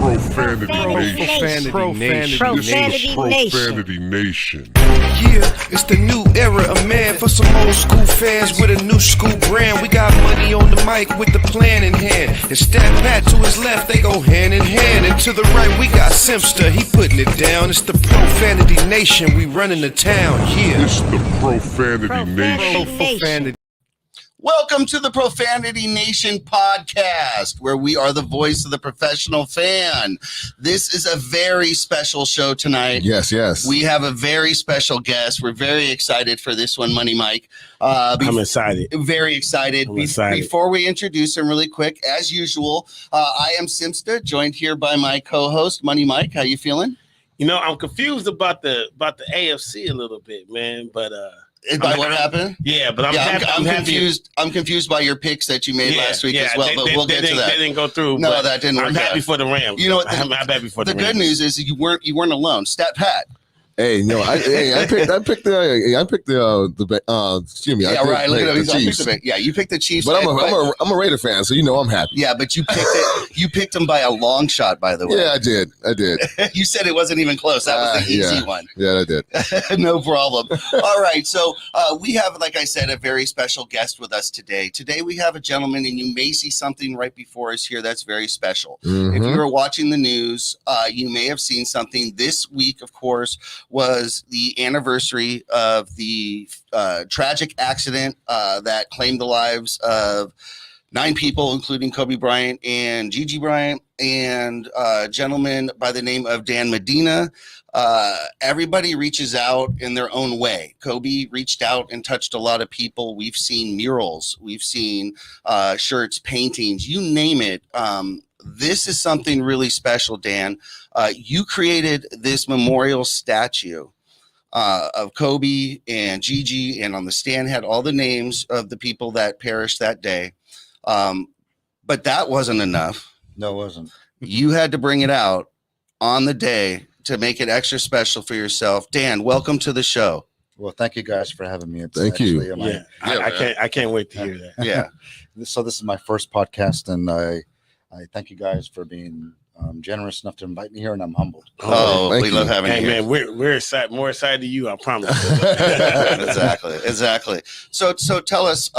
Profanity Nation. Yeah, it's the new era of man for some old school fans with a new school brand. We got money on the mic with the plan in hand. And Stat Pat to his left, they go hand in hand. And to the right, we got Simpster, he putting it down. It's the Profanity Nation, we running the town. Yeah, It's the Profanity Nation. Welcome to the Profanity Nation podcast, where we are the voice of the professional fan. This is a very special show tonight. Yes. We have a very special guest. We're very excited for this one, Money Mike. I'm excited. Very excited. Before we introduce him really quick, as usual, I am Simsta, joined here by my co-host, Money Mike. How you feeling? You know, I'm confused about the AFC a little bit, man, but By what happened? Yeah, but I'm confused. I'm confused by your picks that you made last week as well. But we'll get to that. They didn't go through. No, that didn't work. I'm happy for the Rams. You know what? I'm happy for the Rams. The good news is you weren't alone. Stat Pat. Hey, no, I picked the excuse me. Yeah, right. Look at him. Chiefs. Yeah, you picked the Chiefs. But I'm a Raider fan, so you know I'm happy. Yeah, but you picked it. You picked them by a long shot, by the way. Yeah, I did. You said it wasn't even close. That was the easy one. Yeah, I did. No problem. All right, so we have, like I said, a very special guest with us today. Today we have a gentleman, and you may see something right before us here that's very special. Mm-hmm. If you were watching the news, you may have seen something. This week, of course, was the anniversary of the tragic accident that claimed the lives of 9 people, including Kobe Bryant and Gigi Bryant, and a gentleman by the name of Dan Medina. Everybody reaches out in their own way. Kobe reached out and touched a lot of people. We've seen murals, we've seen shirts, paintings, you name it. This is something really special, Dan. You created this memorial statue of Kobe and Gigi, and on the stand had all the names of the people that perished that day. But that wasn't enough. No, it wasn't. You had to bring it out on the day to make it extra special for yourself. Dan, welcome to the show. Well, thank you guys for having me. Thank you. I can't wait to hear that. Yeah. So this is my first podcast, and I thank you guys for being generous enough to invite me here, and I'm humbled. We love having you. Hey, man, we're excited, more excited than you, I promise. Exactly. So tell us,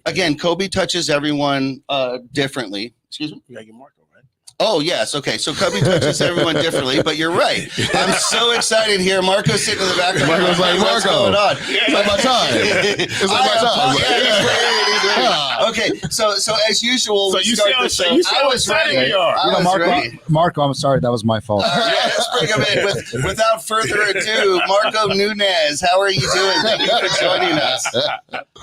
again, Kobe touches everyone differently. Excuse me? You gotta get Marco, right? Oh, yes. Okay. So Kobe touches everyone differently, but you're right. I'm so excited here. Marco's sitting in the back. Marco's like, what's Marco, going on? it's like my time. It's like my time. Okay. So as usual, So we you start sound the so show. you sound I was excited ready. you are. I was ready. Marco, I'm sorry, that was my fault. Let's bring him in. Without further ado, Marco Nunez, how are you doing? Thank you for joining us.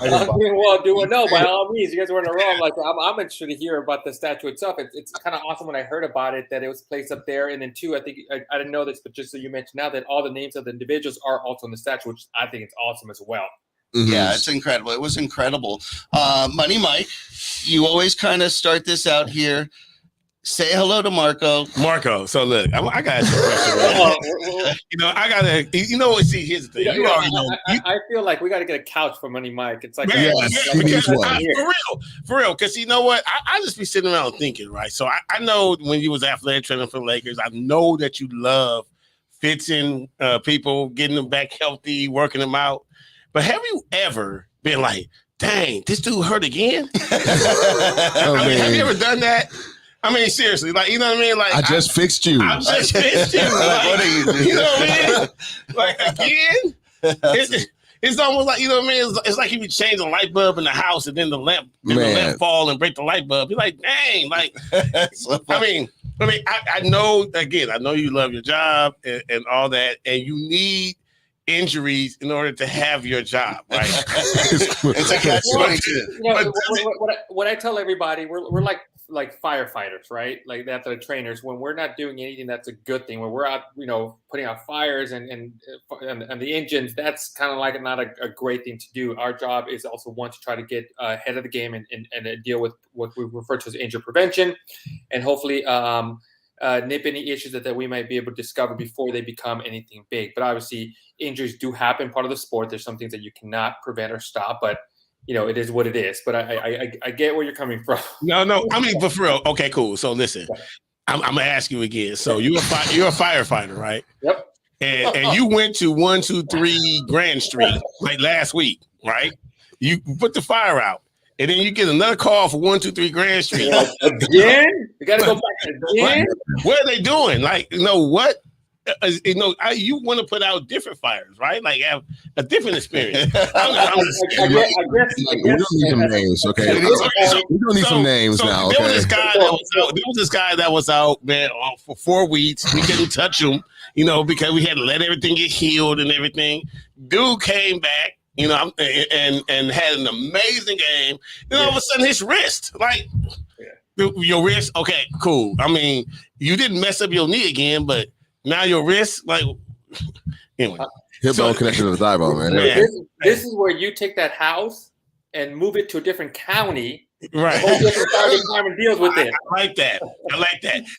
I'm doing well. By all means, you guys were in the wrong. Like I'm interested to hear about the statue itself. It's kind of awesome when I heard about it that it was placed up there, and then too, I think I didn't know this, but just so you mentioned now that all the names of the individuals are also on the statue, which I think it's awesome as well. Mm-hmm. Yeah, it's incredible. It was incredible. Money Mike, you always kind of start this out here. Say hello to Marco. Marco, so look, I got to ask you a question. Right? See, here's the thing. You already know. I feel like we got to get a couch for Money Mike. It's like, for real, because you know what? I just be sitting around thinking, right? So I know when you was athletic training for the Lakers, I know that you love fixing people, getting them back healthy, working them out. But have you ever been like, dang, this dude hurt again? Have you ever done that? I mean, seriously, like, you know what I mean? Like, I just fixed you. I just fixed you. Like, what are you doing? You know what I mean? Like, again? It's almost like, you know what I mean? It's like if you change a light bulb in the house and then the lamp fall and break the light bulb. You're like, dang, like, I know you love your job and all that, and you need injuries in order to have your job, right? It's a catch-22. What I tell everybody, we're like firefighters, right? Like that's the trainers. When we're not doing anything, that's a good thing. When we're out, putting out fires and the engines, that's kind of like not a great thing to do. Our job is also one to try to get ahead of the game and deal with what we refer to as injury prevention, and hopefully nip any issues that we might be able to discover before they become anything big. But obviously, injuries do happen, part of the sport. There's some things that you cannot prevent or stop, but it is what it is. But I get where you're coming from. No, I mean, but for real, okay, cool. So listen, I'm gonna ask you again. So you're a firefighter, right? Yep. And you went to 123 Grand Street like last week, right? You put the fire out, and then you get another call for 123 Grand Street. Again? You got to go back again? What are they doing? Like, what? You want to put out different fires, right? Like have a different experience. We don't need some names, okay? We don't need some names now. Okay? There was this guy that was out, man, for 4 weeks. We couldn't touch him, because we had to let everything get healed and everything. Dude came back, and had an amazing game. Then all of a sudden, his wrist, your wrist, okay, cool. I mean, you didn't mess up your knee again, but now your wrist, anyway. Hip bone connection to the thigh bone, man. This is where you take that house and move it to a different county. Right. Or different fire department deals with it. I like that.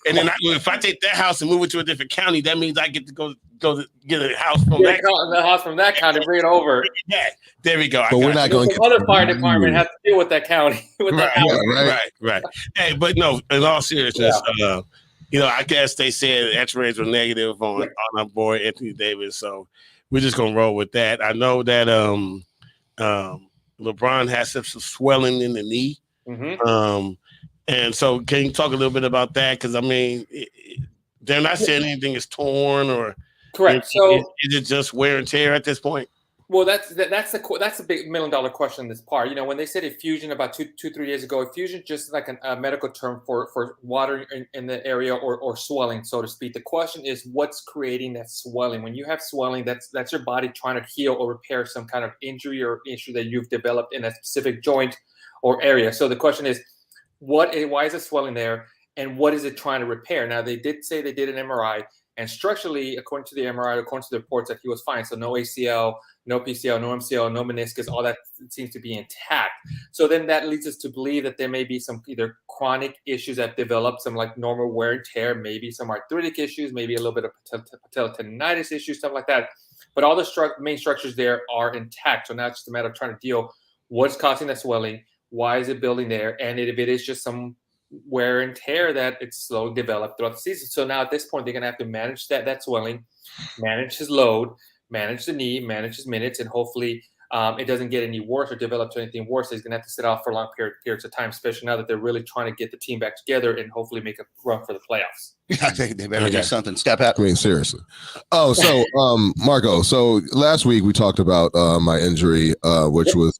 And then if I take that house and move it to a different county, that means I get to go to get a house from that county, bring it over. Yeah, there we go. But we're not going to get other fire department has to deal with that county. Right. Hey, but no, in all seriousness, I guess they said X-rays were negative on our boy Anthony Davis, so we're just gonna roll with that. I know that LeBron has some swelling in the knee, and so can you talk a little bit about that? Because I mean, they're not saying anything is torn or correct. So is it just wear and tear at this point? Well, that's a big $1 million question in this part. When they said effusion about 3 years ago, effusion just like a medical term for water in the area or swelling, so to speak. The question is what's creating that swelling? When you have swelling, that's your body trying to heal or repair some kind of injury or issue that you've developed in a specific joint or area. So the question is, why is it swelling there, and what is it trying to repair? Now, they did say they did an MRI, and structurally, according to the MRI, according to the reports, that he was fine. So no ACL, no PCL, no MCL, no meniscus, all that seems to be intact. So then that leads us to believe that there may be some either chronic issues that develop, some like normal wear and tear, maybe some arthritic issues, maybe a little bit of patellar tendinitis issues, stuff like that. But all the main structures there are intact. So now it's just a matter of trying to deal what's causing that swelling, why is it building there, and if it is just some wear and tear that it's slowly developed throughout the season. So now at this point, they're going to have to manage that swelling, manage his load, manage the knee, manage his minutes, and hopefully it doesn't get any worse or develop to anything worse. He's going to have to sit out for long periods of time, especially now that they're really trying to get the team back together and hopefully make a run for the playoffs. I think they better do something. Step out. I mean, seriously. Oh, so Marco, so last week we talked about my injury, which was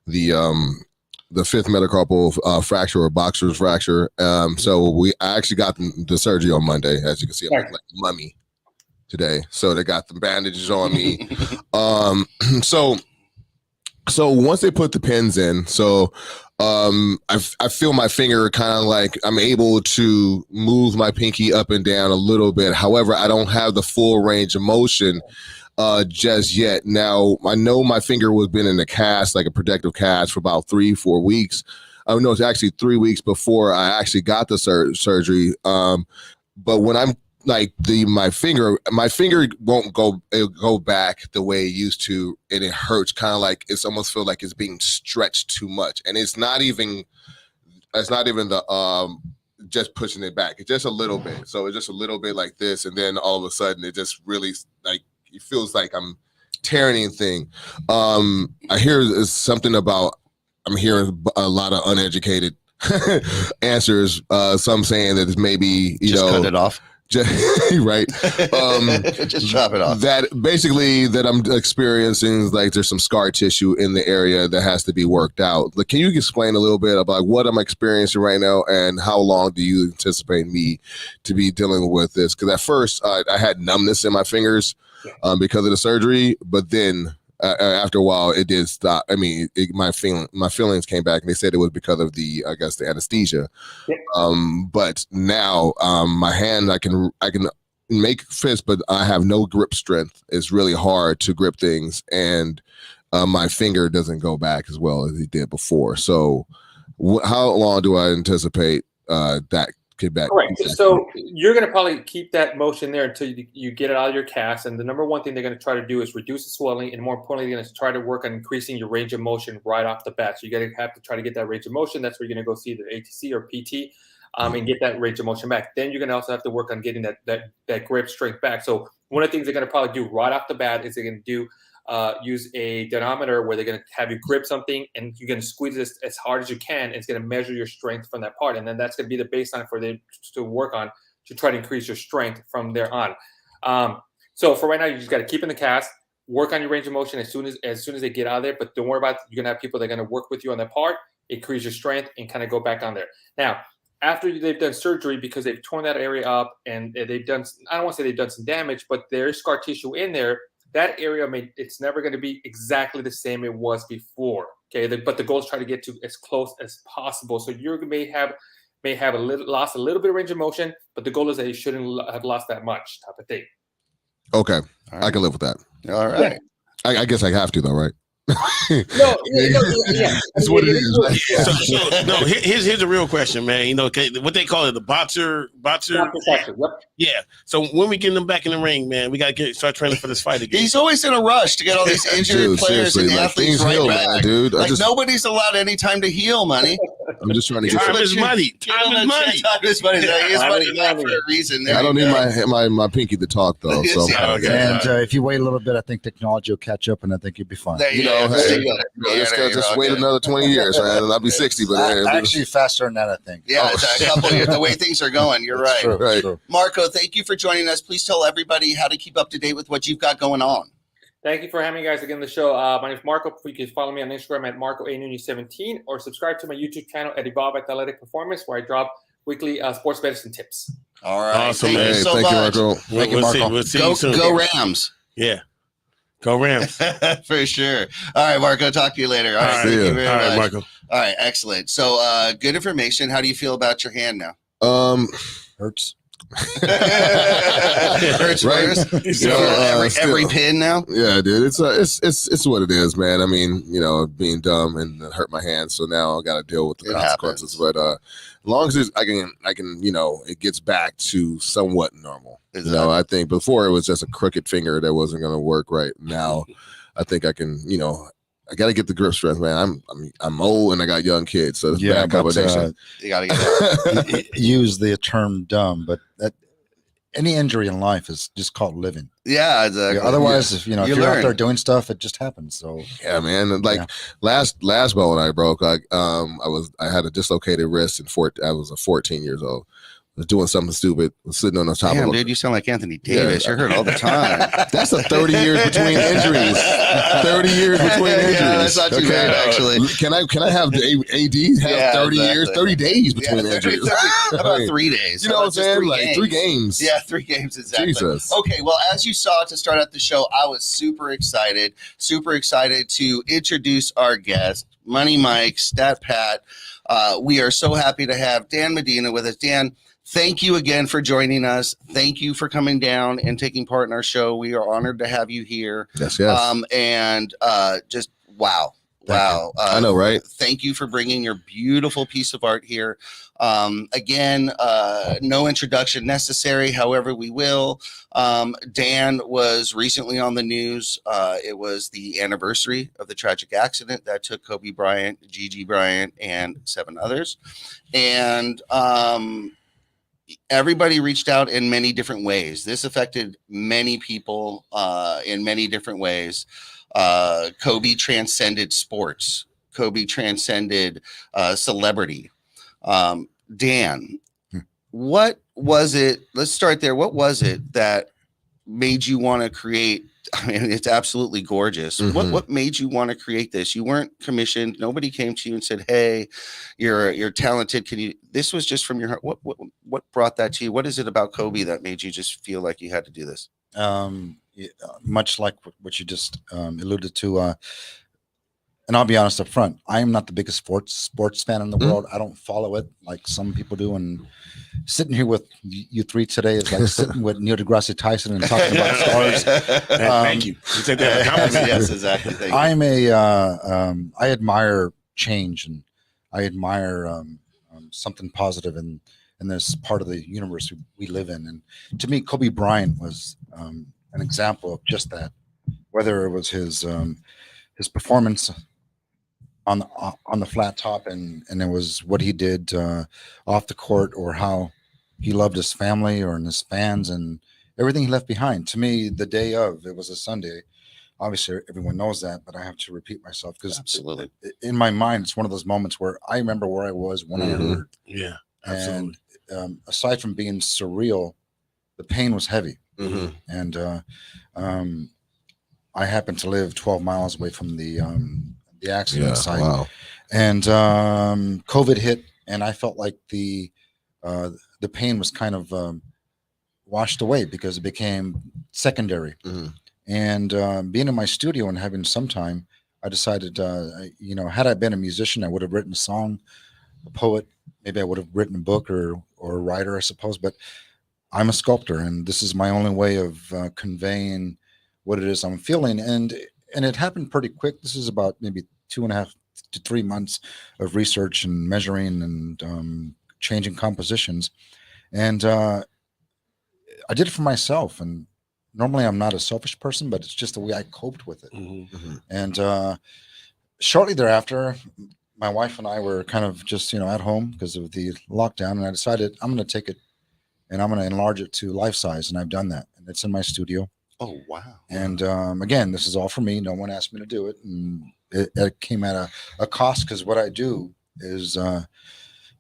the fifth metacarpal fracture or boxer's fracture. So I actually got the surgery on Monday. As you can see, I'm like a mummy today. So they got the bandages on me. So once they put the pins in, I feel my finger kind of like I'm able to move my pinky up and down a little bit. However, I don't have the full range of motion just yet. Now, I know my finger was been in a cast, like a protective cast, for about 3-4 weeks. No, it's actually 3 weeks before I actually got the surgery. But when I'm like my finger won't go back the way it used to, and it hurts kind of like it's almost feel like it's being stretched too much, and it's not even the just pushing it back. It's just a little bit. So it's just a little bit like this, and then all of a sudden it just really like it feels like I'm tearing anything. I hear something about I'm hearing a lot of uneducated answers. Some saying that it's maybe just cut it off. Right. Just chop it off. That basically that I'm experiencing like there's some scar tissue in the area that has to be worked out. Like, can you explain a little bit about what I'm experiencing right now and how long do you anticipate me to be dealing with this? Because at first I had numbness in my fingers because of the surgery, but then after a while it did stop. I mean, my feelings came back, and they said it was because of the anesthesia. But now my hand, I can make fists, but I have no grip strength. It's really hard to grip things, and my finger doesn't go back as well as it did before. So how long do I anticipate that get back? Correct. So you're going to probably keep that motion there until you get it out of your cast. And the number one thing they're going to try to do is reduce the swelling, and more importantly, they're going to try to work on increasing your range of motion right off the bat. So you're going to have to try to get that range of motion. That's where you're going to go see either ATC or PT. and get that range of motion back. Then you're going to also have to work on getting that grip strength back. So one of the things they're going to probably do right off the bat is they're going to use a dynamometer where they're going to have you grip something and you're going to squeeze it as hard as you can. And it's going to measure your strength from that part. And then that's going to be the baseline for them to work on to try to increase your strength from there on. So for right now, you just got to keep in the cast, work on your range of motion as soon as they get out of there. But don't worry about it. You're going to have people that are going to work with you on that part, increase your strength, and kind of go back on there. Now, after they've done surgery, because they've torn that area up and they've done, I don't want to say they've done some damage, but there's scar tissue in there. That area, it's never going to be exactly the same it was before. Okay, but the goal is try to get to as close as possible. So you may have lost a little bit of range of motion, but the goal is that you shouldn't have lost that much, type of thing. Okay, right. I can live with that. All right. Yeah. I guess I have to though, right? Yeah. That's what it is. Right? So no, here's a real question, man. You know, what they call it, the boxer. Yep. Yeah. So when we get them back in the ring, man, we got to start training for this fight again. He's always in a rush to get all these injured players and athletes right heal, back. man, dude. Nobody's allowed any time to heal, money. I'm just trying to get Time is money. Time is money. Time is money. There is money back for a reason. There I don't need my pinky to talk though. So And if you wait a little bit, I think technology will catch up, and I think you'll be fine. There you know, go. hey, just wait another 20 years, man, and I'll be 60. But Actually, faster than that, I think. Yeah, it's a couple years. The way things are going, you're right. True, Right. true. Marco, thank you for joining us. Please tell everybody how to keep up to date with what you've got going on. Thank you for having me, guys, again on the show. My name is Marco. You can follow me on Instagram at MarcoAnuni17 or subscribe to my YouTube channel at Evolve Athletic Performance, where I drop weekly sports medicine tips. All right. Awesome, Thank you man. so thank you, much. Marco. Thank you, Marco. We'll see you soon. Go Rams. Yeah. Go Rams. For sure. All right, Marco. Talk to you later. All right. All Thank you right, very all right, much. Marco. All right. Excellent. So, good information. How do you feel about your hand now? Hurts. Hurts Right. worse. You know, every pin now. Yeah, dude, it's what it is, man. I mean, being dumb and hurt my hand, so now I got to deal with the consequences. Happens. But as long as I can, it gets back to somewhat normal. Exactly. I think before it was just a crooked finger that wasn't going to work right. Now, I think I can, I got to get the grip strength, man. I'm old and I got young kids, so it's a bad combination. You got to get that. Use the term dumb, but any injury in life is just called living. Yeah, exactly. Otherwise, if you're learn. out there doing stuff, it just happens. So Yeah, man. And last bone I broke, I had a dislocated wrist I was 14 years old. I was doing something stupid, was sitting on the top Damn, of dude, you sound like Anthony Davis. Yeah. You're hurt all the time. That's a 30 years between injuries. 30 years between injuries. Yeah, that's not too bad, actually. Can I have the AD have 30 years, 30 days between injuries? How about 3 days? You know what I'm saying? 3 games. Yeah, 3 games exactly. Jesus. Okay, well, as you saw to start out the show, I was super excited to introduce our guest, Money Mike, Stat Pat. We are so happy to have Dan Medina with us. Dan, thank you again for joining us. Thank you for coming down and taking part in our show. We are honored to have you here. Yes. And just wow. I know, right? Thank you for bringing your beautiful piece of art here. Again, no introduction necessary. However, we will. Dan was recently on the news. It was the anniversary of the tragic accident that took Kobe Bryant, Gigi Bryant, and 7 others. And everybody reached out in many different ways. This affected many people in many different ways. Kobe transcended sports. Kobe transcended celebrity. Dan, what was it? Let's start there. What was it that made you want to create? I mean, it's absolutely gorgeous. Mm-hmm. What made you want to create this? You weren't commissioned. Nobody came to you and said, "Hey, you're talented. Can you?" This was just from your heart. What brought that to you? What is it about Kobe that made you just feel like you had to do this? Much like what you just alluded to, and I'll be honest up front, I am not the biggest sports fan in the world. I don't follow it like some people do. And sitting here with you 3 today is like sitting with Neil deGrasse Tyson and talking about stars. Thank you. You take that as a compliment. Yes, exactly. Thank you. I'm I admire change, and I admire something positive in this part of the universe we live in. And to me, Kobe Bryant was an example of just that. Whether it was his performance on the flat top, and it was what he did off the court, or how he loved his family or his fans and everything he left behind. To me, the day of, it was a Sunday. Obviously, everyone knows that, but I have to repeat myself because Absolutely. in my mind, it's one of those moments where I remember where I was when I heard. Yeah, absolutely. And aside from being surreal, the pain was heavy. Mm-hmm. And I happened to live 12 miles away from the accident site. Wow. And COVID hit, and I felt like the pain was kind of washed away because it became secondary. Mm-hmm. And being in my studio and having some time, I decided, had I been a musician, I would have written a song, a poet. Maybe I would have written a book or a writer, I suppose. But I'm a sculptor, and this is my only way of conveying what it is I'm feeling. And it happened pretty quick. This is about maybe 2.5 to 3 months of research and measuring and changing compositions. And I did it for myself. And normally I'm not a selfish person, but it's just the way I coped with it. Mm-hmm. Mm-hmm. And shortly thereafter, my wife and I were kind of just, at home because of the lockdown. And I decided I'm going to take it and I'm going to enlarge it to life size. And I've done that. And it's in my studio. Oh, wow. And again, this is all for me. No one asked me to do it. And it came at a cost, because what I do is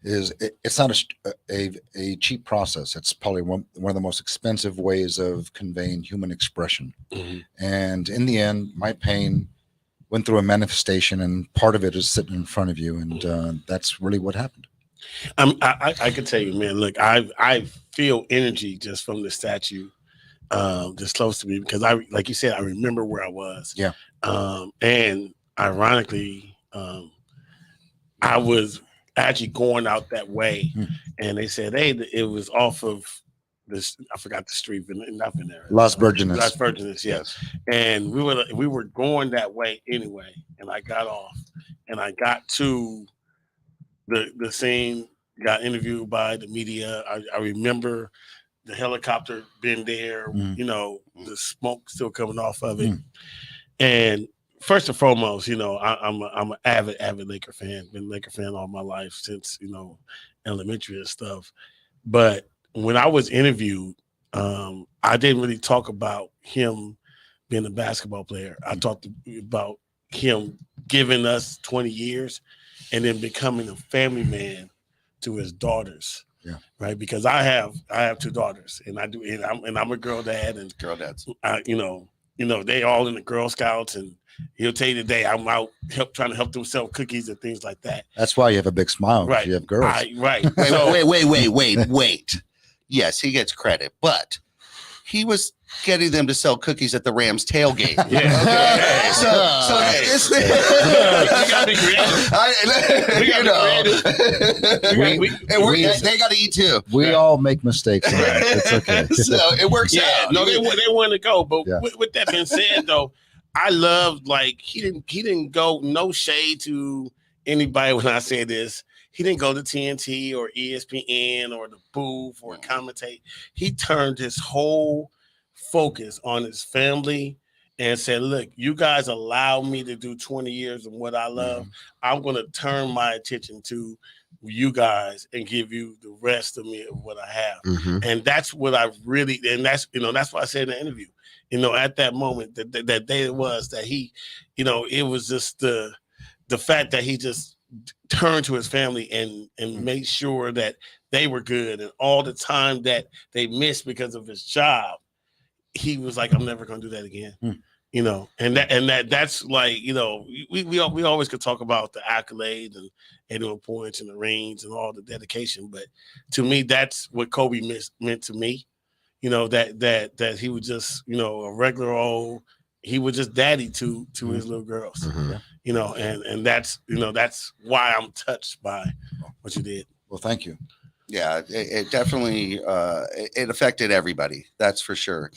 it's not a cheap process. It's probably one of the most expensive ways of conveying human expression. Mm-hmm. And in the end, my pain went through a manifestation, and part of it is sitting in front of you. And that's really what happened. I can tell you, man, look, I feel energy just from the statue just close to me, because like you said, I remember where I was. Yeah. And ironically, I was actually going out that way, and they said, hey, it was off of this, I forgot the street, not Venera. Las Virgenes. Las Virgenes, yes. And we were going that way anyway, and I got off, and I got to the scene, got interviewed by the media. I remember the helicopter being there, the smoke still coming off of it. And first and foremost, I'm an avid Laker fan. Been a Laker fan all my life since, elementary and stuff. But when I was interviewed, I didn't really talk about him being a basketball player. I talked about him giving us 20 years and then becoming a family man to his daughters. Yeah. Right. Because I have 2 daughters, and I'm a girl dad, and Girl dads. They all in the Girl Scouts, and he'll tell you today I'm out trying to help them sell cookies and things like that. That's why you have a big smile. Right. You have girls. Right. Wait. Yes, he gets credit, but he was getting them to sell cookies at the Rams tailgate. Yeah. Okay. So You gotta be creative. They got to eat too. We all make mistakes. It's okay. So it works out. No, they wanted to go, but Yeah. with that being said, though, I love, like, he didn't go, no shade to anybody when I say this. He didn't go to TNT or ESPN or the booth or commentate. He turned his whole focus on his family and said, look, you guys allow me to do 20 years of what I love. I'm going to turn my attention to you guys and give you the rest of me of what I have. And that's what I really, and that's what I said in the interview, at that moment, that day it was that he, it was just the fact that he just turned to his family and made sure that they were good, and all the time that they missed because of his job, he was like, I'm never going to do that again. And that's like, we always could talk about the accolades and the points and the rings and all the dedication. But to me, that's what Kobe meant to me, that he was just, a regular old, he was just daddy to his little girls, and that's why I'm touched by what you did. Well, thank you. Yeah, it definitely it affected everybody. That's for sure.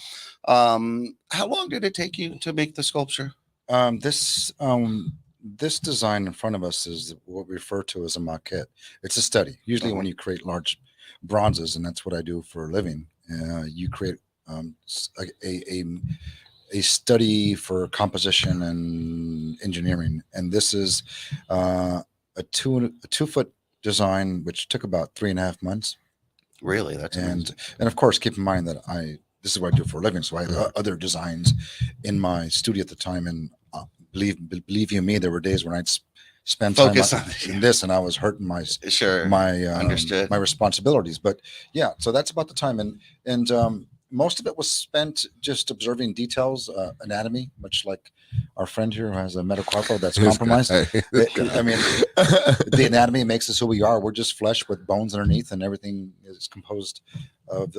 How long did it take you to make the sculpture? This design in front of us is what we refer to as a maquette. It's a study. Usually when you create large bronzes, and that's what I do for a living, you create a study for composition and engineering, and this is a 2-foot design, which took about 3.5 months. Really, that's amazing. And of course, keep in mind that this is what I do for a living, so I had other designs in my studio at the time. And believe you me, there were days when I'd spend time Focus in this, and I was hurting my Understood. my responsibilities. But yeah, so that's about the time, and most of it was spent just observing details, anatomy, much like our friend here who has a metacarpal that's compromised. I mean, the anatomy makes us who we are. We're just flesh with bones underneath, and everything is composed of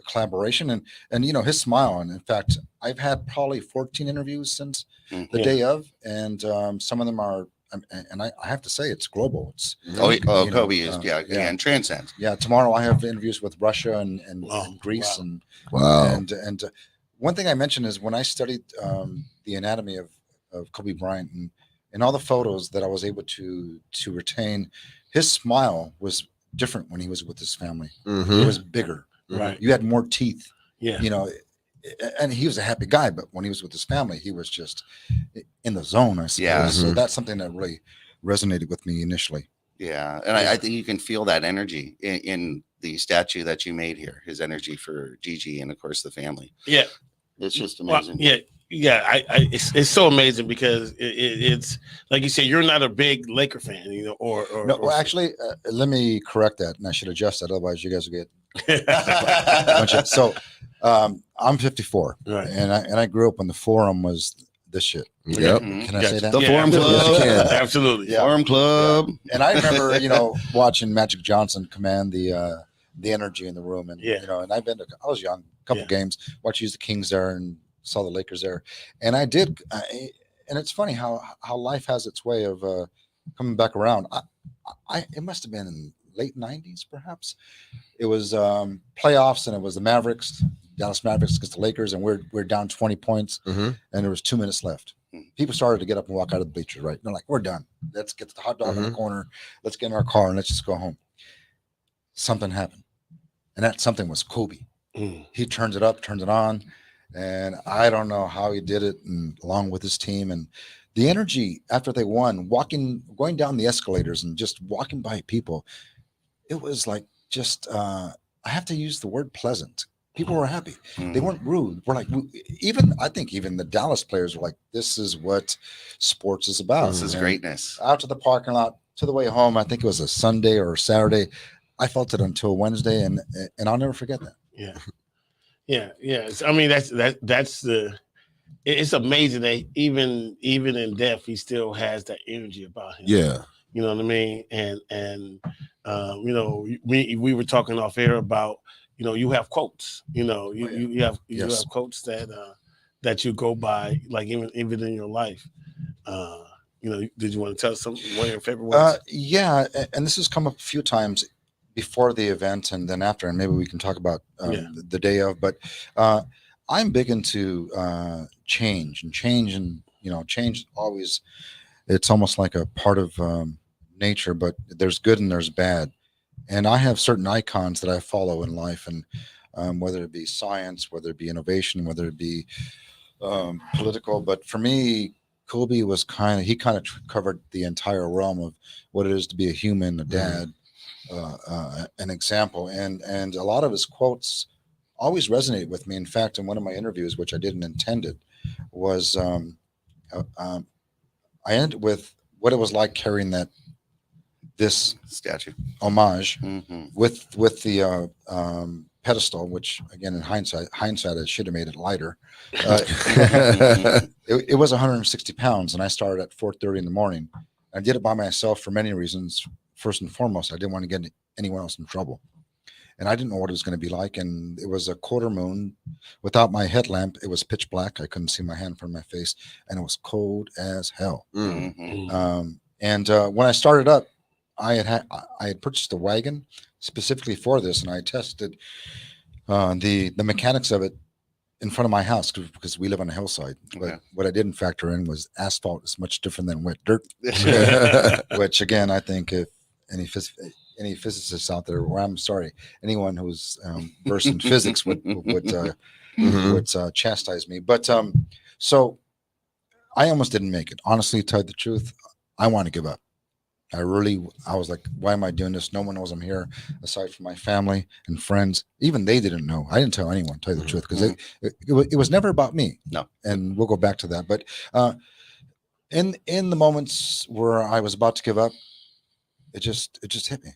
collaboration. And his smile. And in fact, I've had probably 14 interviews since the day of, and some of them are. And I have to say, it's global. It's Kobe is and transcends. Yeah, tomorrow I have interviews with Russia and Greece and one thing I mentioned is when I studied the anatomy of Kobe Bryant and all the photos that I was able to retain, his smile was different when he was with his family. It was bigger. Right. You had more teeth. Yeah. And he was a happy guy, but when he was with his family, he was just in the zone, I suppose. Yeah. So that's something that really resonated with me initially. Yeah. And I think you can feel that energy in the statue that you made here, his energy for Gigi and, of course, the family. Yeah. It's just amazing. Well, yeah. It's so amazing because it's like you said, you're not a big Laker fan, No, actually, let me correct that, and I should adjust that. Otherwise, you guys will get. So, I'm 54, right? And I grew up when the Forum was this shit. Yep. Can I say that? The Forum Club. Yes, Absolutely. Yeah. Forum Club. Yeah. And I remember, watching Magic Johnson command the energy in the room, and and I was young, a couple games, watched use the Kings there and saw the Lakers there, and I did. And it's funny how life has its way of coming back around. It must have been in late 90s, perhaps. It was playoffs, and it was the Dallas Mavericks against the Lakers, and we're down 20 points, and there was 2 minutes left. People started to get up and walk out of the bleachers, right? They're like, we're done. Let's get the hot dog in the corner. Let's get in our car and let's just go home. Something happened, and that something was Kobe. He turns it up, turns it on, and I don't know how he did it, and along with his team, and the energy after they won, going down the escalators and just walking by people, it was like just I have to use the word pleasant. People were happy. They weren't rude. I think even the Dallas players were like, this is what sports is about. This is greatness. Out to the parking lot, to the way home, I think it was a Sunday or a Saturday. I felt it until Wednesday, and I'll never forget that. Yeah. I mean, it's amazing that even in death, he still has that energy about him. Yeah. You know what I mean? And we were talking off air about, you have quotes, you have quotes that you go by, like even in your life. Did you want to tell us one of your favorite ones? Yeah. And this has come up a few times before the event and then after, and maybe we can talk about the day of, but I'm big into change, and change always, it's almost like a part of nature, but there's good and there's bad. And I have certain icons that I follow in life, and whether it be science, whether it be innovation, whether it be political. But for me, Kobe was kind of covered the entire realm of what it is to be a human, a dad, an example. And a lot of his quotes always resonated with me. In fact, in one of my interviews, which I didn't intend it, was I ended with what it was like carrying this statue homage with the pedestal, which again in hindsight I should have made it lighter. It was 160 pounds, and I started at 4:30 in the morning. I did it by myself for many reasons. First and foremost, I didn't want to get anyone else in trouble, and I didn't know what it was going to be like. And it was a quarter moon without my headlamp. It was pitch black. I couldn't see my hand from my face, and it was cold as hell. And when I started up, I had purchased a wagon specifically for this, and I tested the mechanics of it in front of my house because we live on a hillside. But what I didn't factor in was asphalt is much different than wet dirt, which again, I think if any physicists out there, or I'm sorry, anyone who's versed in physics would chastise me. But so I almost didn't make it. Honestly, to tell you the truth, I want to give up. I was like, why am I doing this? No one knows I'm here aside from my family and friends. Even they didn't know. I didn't tell anyone, to tell you the truth, because it was never about me. No. And we'll go back to that. But in the moments where I was about to give up, it just hit me,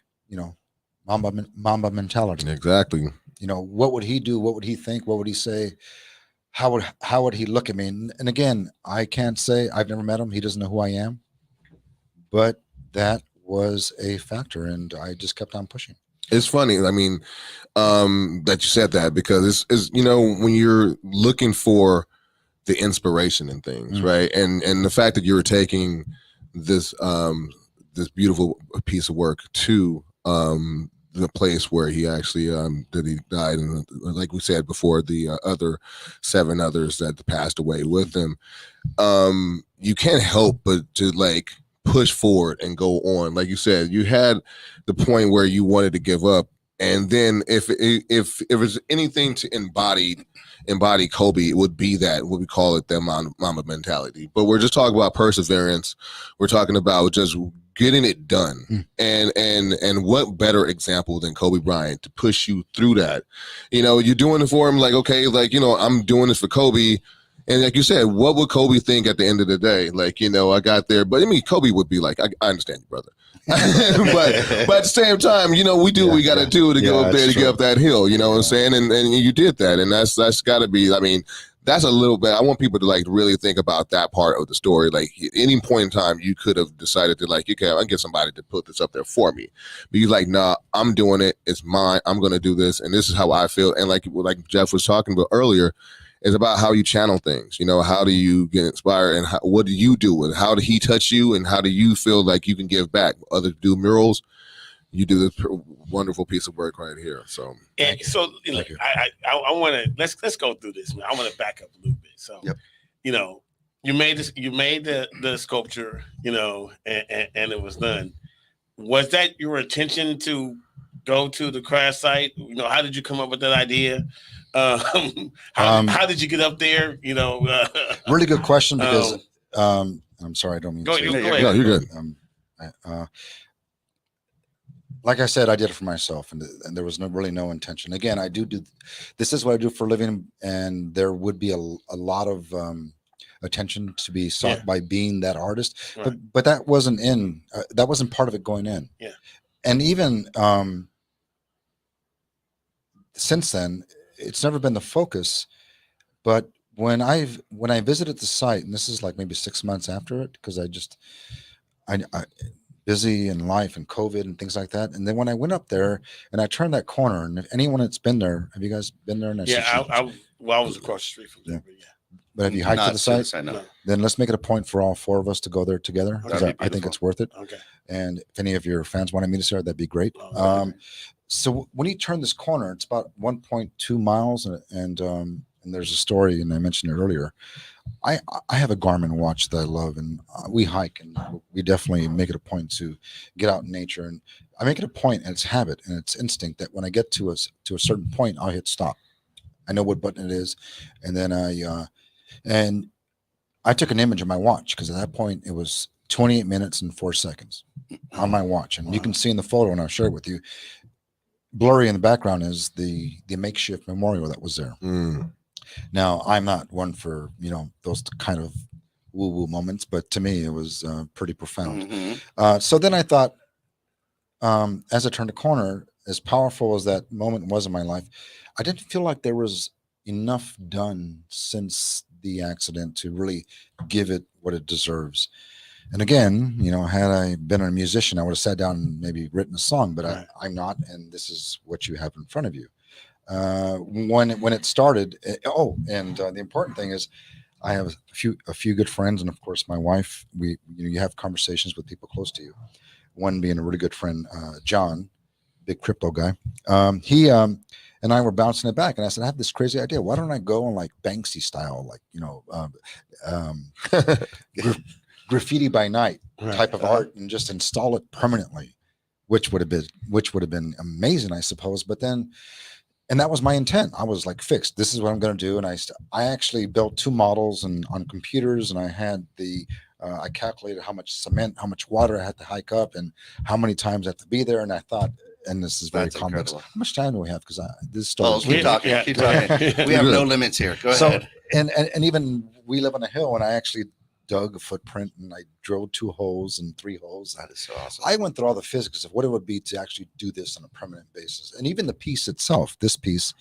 Mamba mentality. Exactly. What would he do? What would he think? What would he say? How would he look at me? And again, I can't say, I've never met him. He doesn't know who I am, but that was a factor, and I just kept on pushing. It's funny. I mean, that you said that, because it's when you're looking for the inspiration in things, right? And the fact that you're taking this this beautiful piece of work to the place where he actually that he died, and like we said before, the other 7 others that passed away with him, you can't help but to like push forward and go on. Like you said, you had the point where you wanted to give up, and then if there's anything to embody Kobe, it would be that, what we call it, the Mamba mentality. But we're just talking about perseverance. We're talking about just getting it done. And what better example than Kobe Bryant to push you through that? You're doing it for him, like, okay, like, I'm doing this for Kobe. And like you said, what would Kobe think at the end of the day? Like, I got there, but I mean, Kobe would be like, I understand you, brother. but at the same time, we do what we got to do to go up there to get up that hill, what I'm saying? And you did that. And that's got to be, I mean, that's a little bit, I want people to like really think about that part of the story. Like, at any point in time, you could have decided to like, okay, I'll get somebody to put this up there for me. But you're like, nah, I'm doing it. It's mine. I'm going to do this. And this is how I feel. And like Jeff was talking about earlier, it's about how you channel things. How do you get inspired, and what do you do with it? How did he touch you, and how do you feel like you can give back? Others do murals. You do this wonderful piece of work right here. So, and so I want to let's go through this, man. I want to back up a little bit. So, you made this, you made the sculpture, and it was done. Was that your intention to go to the crash site? How did you come up with that idea? How did you get up there? Really good question, because I'm sorry, I don't mean go to. ahead. No, you're good. Like I said, I did it for myself, and there was really no intention. Again, I do this is what I do for a living, and there would be a lot of attention to be sought by being that artist, Right. but that wasn't that wasn't part of it going in. Yeah. And even since then, it's never been the focus. But when I visited the site, and this is like maybe 6 months after it, because I busy in life and COVID and things like that. And then when I went up there and I turned that corner, and if anyone that's been there, have you guys been there? I was across the street from there, but But have you hiked to the site? I know. Then let's make it a point for all 4 of us to go there together, because That'd be I think it's worth it. Okay. And if any of your fans want to meet us there, that'd be great. So when you turn this corner, it's about 1.2 miles, and there's a story, and I mentioned it earlier. I have a Garmin watch that I love, and we hike, and we definitely make it a point to get out in nature. And I make it a point, and it's habit and it's instinct, that when I get to a certain point, I'll hit stop. I know what button it is, and then I took an image of my watch, because at that point it was 28 minutes and 4 seconds on my watch, and you can see in the photo, and I'll share it with you. Blurry in the background is the makeshift memorial that was there. Now, I'm not one for those kind of woo-woo moments, but to me it was pretty profound. So then I thought, as I turned a corner, as powerful as that moment was in my life, I didn't feel like there was enough done since the accident to really give it what it deserves. And again, had I been a musician, I would have sat down and maybe written a song, but right. I'm not, and this is what you have in front of you. When it started, the important thing is, I have a few good friends, and of course my wife. You have conversations with people close to you. One being a really good friend, John, big crypto guy. He and I were bouncing it back, and I said, I have this crazy idea. Why don't I go on like Banksy style, like graffiti by night type of art, and just install it permanently which would have been amazing, I suppose. But then, and that was my intent. I was like fixed. This is what I'm going to do. And I actually built 2 models and on computers, and I had I calculated how much cement, how much water I had to hike up, and how many times I have to be there. And I thought, and this is very That's complex. incredible. How much time do we have? Because this story. Oh, is keep talking. Yeah. Keep talking. We have no limits here. Go ahead. And even we live on a hill, and I actually dug a footprint and I drilled 2 holes and 3 holes. That is so awesome. I went through all the physics of what it would be to actually do this on a permanent basis. And even the piece itself, this piece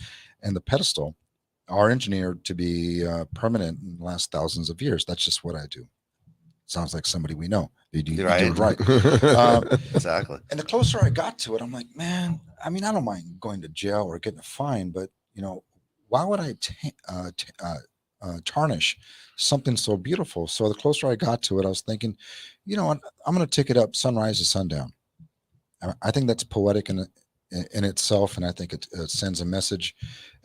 and the pedestal, are engineered to be permanent and last thousands of years. That's just what I do. Sounds like somebody we know. You do it right. Exactly. And the closer I got to it, I'm like, man, I mean, I don't mind going to jail or getting a fine, but why would I tarnish something so beautiful? So the closer I got to it, I was thinking, I'm going to take it up sunrise to sundown. I think that's poetic in itself, and I think it sends a message.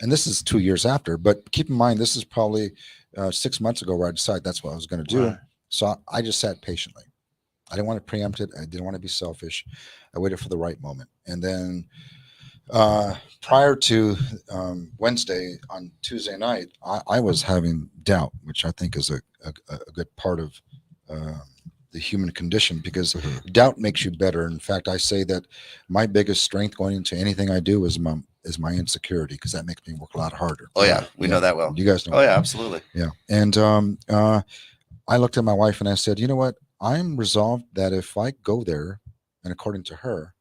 And this is 2 years after, but keep in mind, this is probably 6 months ago where I decided that's what I was going to do. Right. So I just sat patiently. I didn't want to preempt it. I didn't want to be selfish. I waited for the right moment. And then prior to Wednesday, on Tuesday night, I was having doubt, which I think is a good part of the human condition, because doubt makes you better. In fact, I say that my biggest strength going into anything I do is my insecurity, because that makes me work a lot harder. Oh yeah, we know that well. You guys know. Oh yeah, absolutely. Yeah. And I looked at my wife and I said, you know what? I'm resolved that if I go there, and according to her,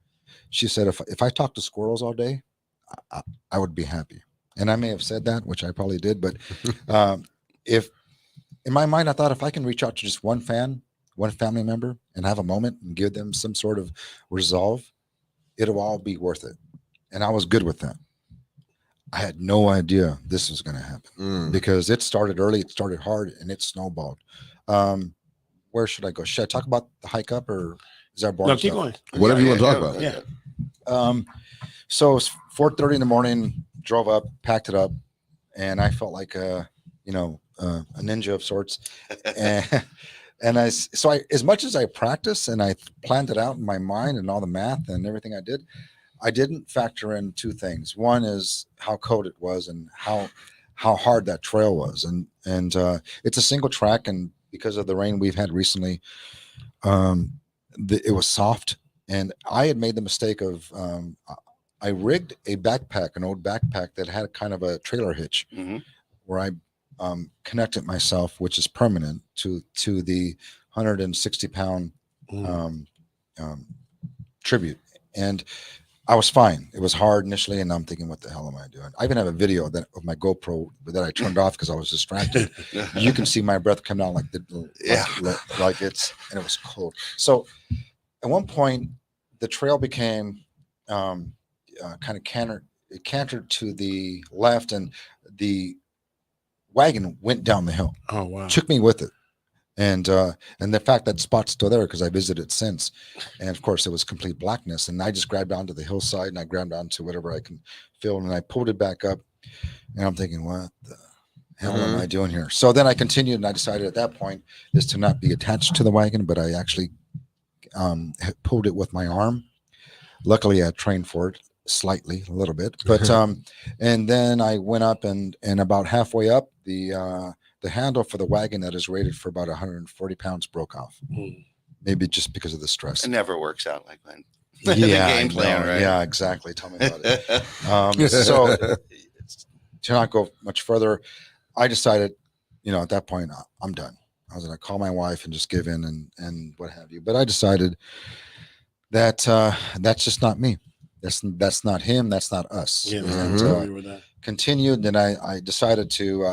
she said, if I talk to squirrels all day, I would be happy. And I may have said that, which I probably did, but if in my mind, I thought if I can reach out to just one family member and have a moment and give them some sort of resolve, it'll all be worth it. And I was good with that. I had no idea this was going to happen because it started early, it started hard, and it snowballed. Where should I go? Should I talk about the hike up, or is that boring? No, keep going. Whatever you want to talk about. Yeah. So it's 4:30 in the morning, drove up, packed it up, and I felt like a ninja of sorts. And as much as I practiced and I planned it out in my mind and all the math and everything I didn't factor in 2 things. One is how cold it was and how hard that trail was. And it's a single track, and because of the rain we've had recently, it was soft. And I had made the mistake of I rigged a backpack, an old backpack that had kind of a trailer hitch, where I connected myself, which is permanent, to the 160-pound tribute. And I was fine. It was hard initially, and I'm thinking, what the hell am I doing? I even have a video of my GoPro that I turned off because I was distracted. You can see my breath come down like it's, and it was cold. So at one point, the trail became kind of cantered to the left, and the wagon went down the hill. Oh wow! Took me with it. And the fact that spot's still there because I visited since, and of course it was complete blackness, and I just grabbed onto the hillside and I grabbed onto whatever I can feel, and I pulled it back up, and I'm thinking, what the hell am I doing here? So then I continued, and I decided at that point is to not be attached to the wagon, but I actually pulled it with my arm. Luckily, I trained for it slightly, a little bit, but and then I went up, and about halfway up, the handle for the wagon that is rated for about 140 pounds broke off. Maybe just because of the stress. It never works out like that. Yeah, the game plan, right? Yeah, exactly. Tell me about it. So to not go much further, I decided, at that point, I'm done. I was going to call my wife and just give in and what have you. But I decided that that's just not me. That's not him. That's not us. Yeah, and continued. Then I decided to.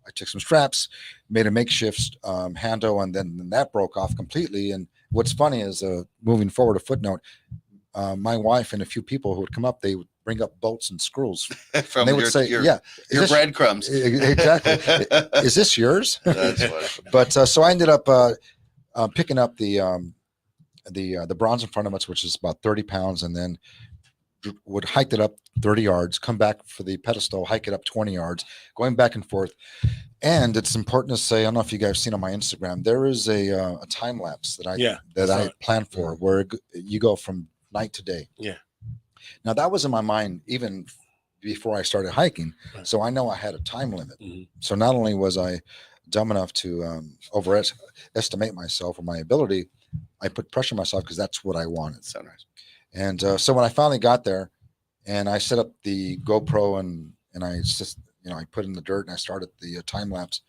I took some straps, made a makeshift handle, and then that broke off completely. And what's funny is, moving forward, a footnote, my wife and a few people who would come up, they would bring up bolts and screws. From and they would say, your breadcrumbs. Exactly. Is this yours? That's what. But so I ended up picking up the bronze in front of us, which is about 30 pounds, and then would hike it up 30 yards, come back for the pedestal, hike it up 20 yards, going back and forth. And it's important to say, I don't know if you guys have seen on my Instagram, there is a time lapse that I plan for where you go from night to day. Yeah. Now that was in my mind even before I started hiking. Right. So I know I had a time limit. Mm-hmm. So not only was I dumb enough to overestimate myself or my ability, I put pressure on myself because that's what I wanted. So nice. And so when I finally got there and I set up the GoPro and I just, I put in the dirt and I started the time lapse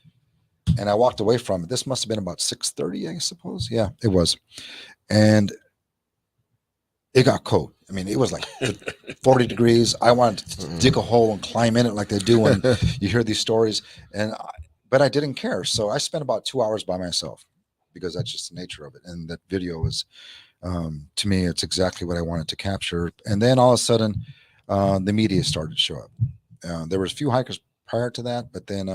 and I walked away from it. This must have been about 6:30, I suppose. Yeah, it was. And it got cold. I mean, it was like 40 degrees. I wanted to dig a hole and climb in it like they do when you hear these stories. But I didn't care. So I spent about 2 hours by myself because that's just the nature of it. And that video was, to me, it's exactly what I wanted to capture. And then all of a sudden, the media started to show up. There was a few hikers prior to that, but then,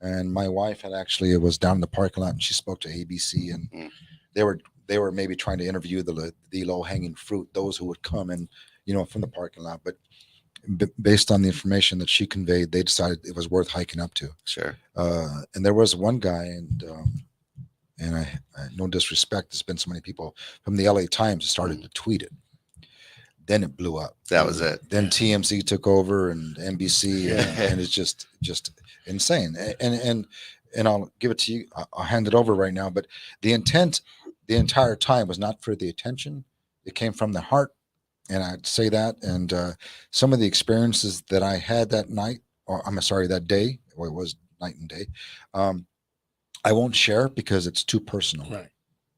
and my wife it was down in the parking lot and she spoke to ABC and they were maybe trying to interview the low hanging fruit, those who would come and, from the parking lot. But based on the information that she conveyed, they decided it was worth hiking up to. Sure. And there was one guy and I no disrespect, there's been so many people from the LA Times started to tweet it. Then it blew up. That was it. Then TMZ took over and NBC, and it's just insane. And I'll give it to you. I'll hand it over right now. But the intent, the entire time, was not for the attention. It came from the heart, and I'd say that. And some of the experiences that I had that night, or I'm sorry, that day, or it was night and day, I won't share because it's too personal. Right.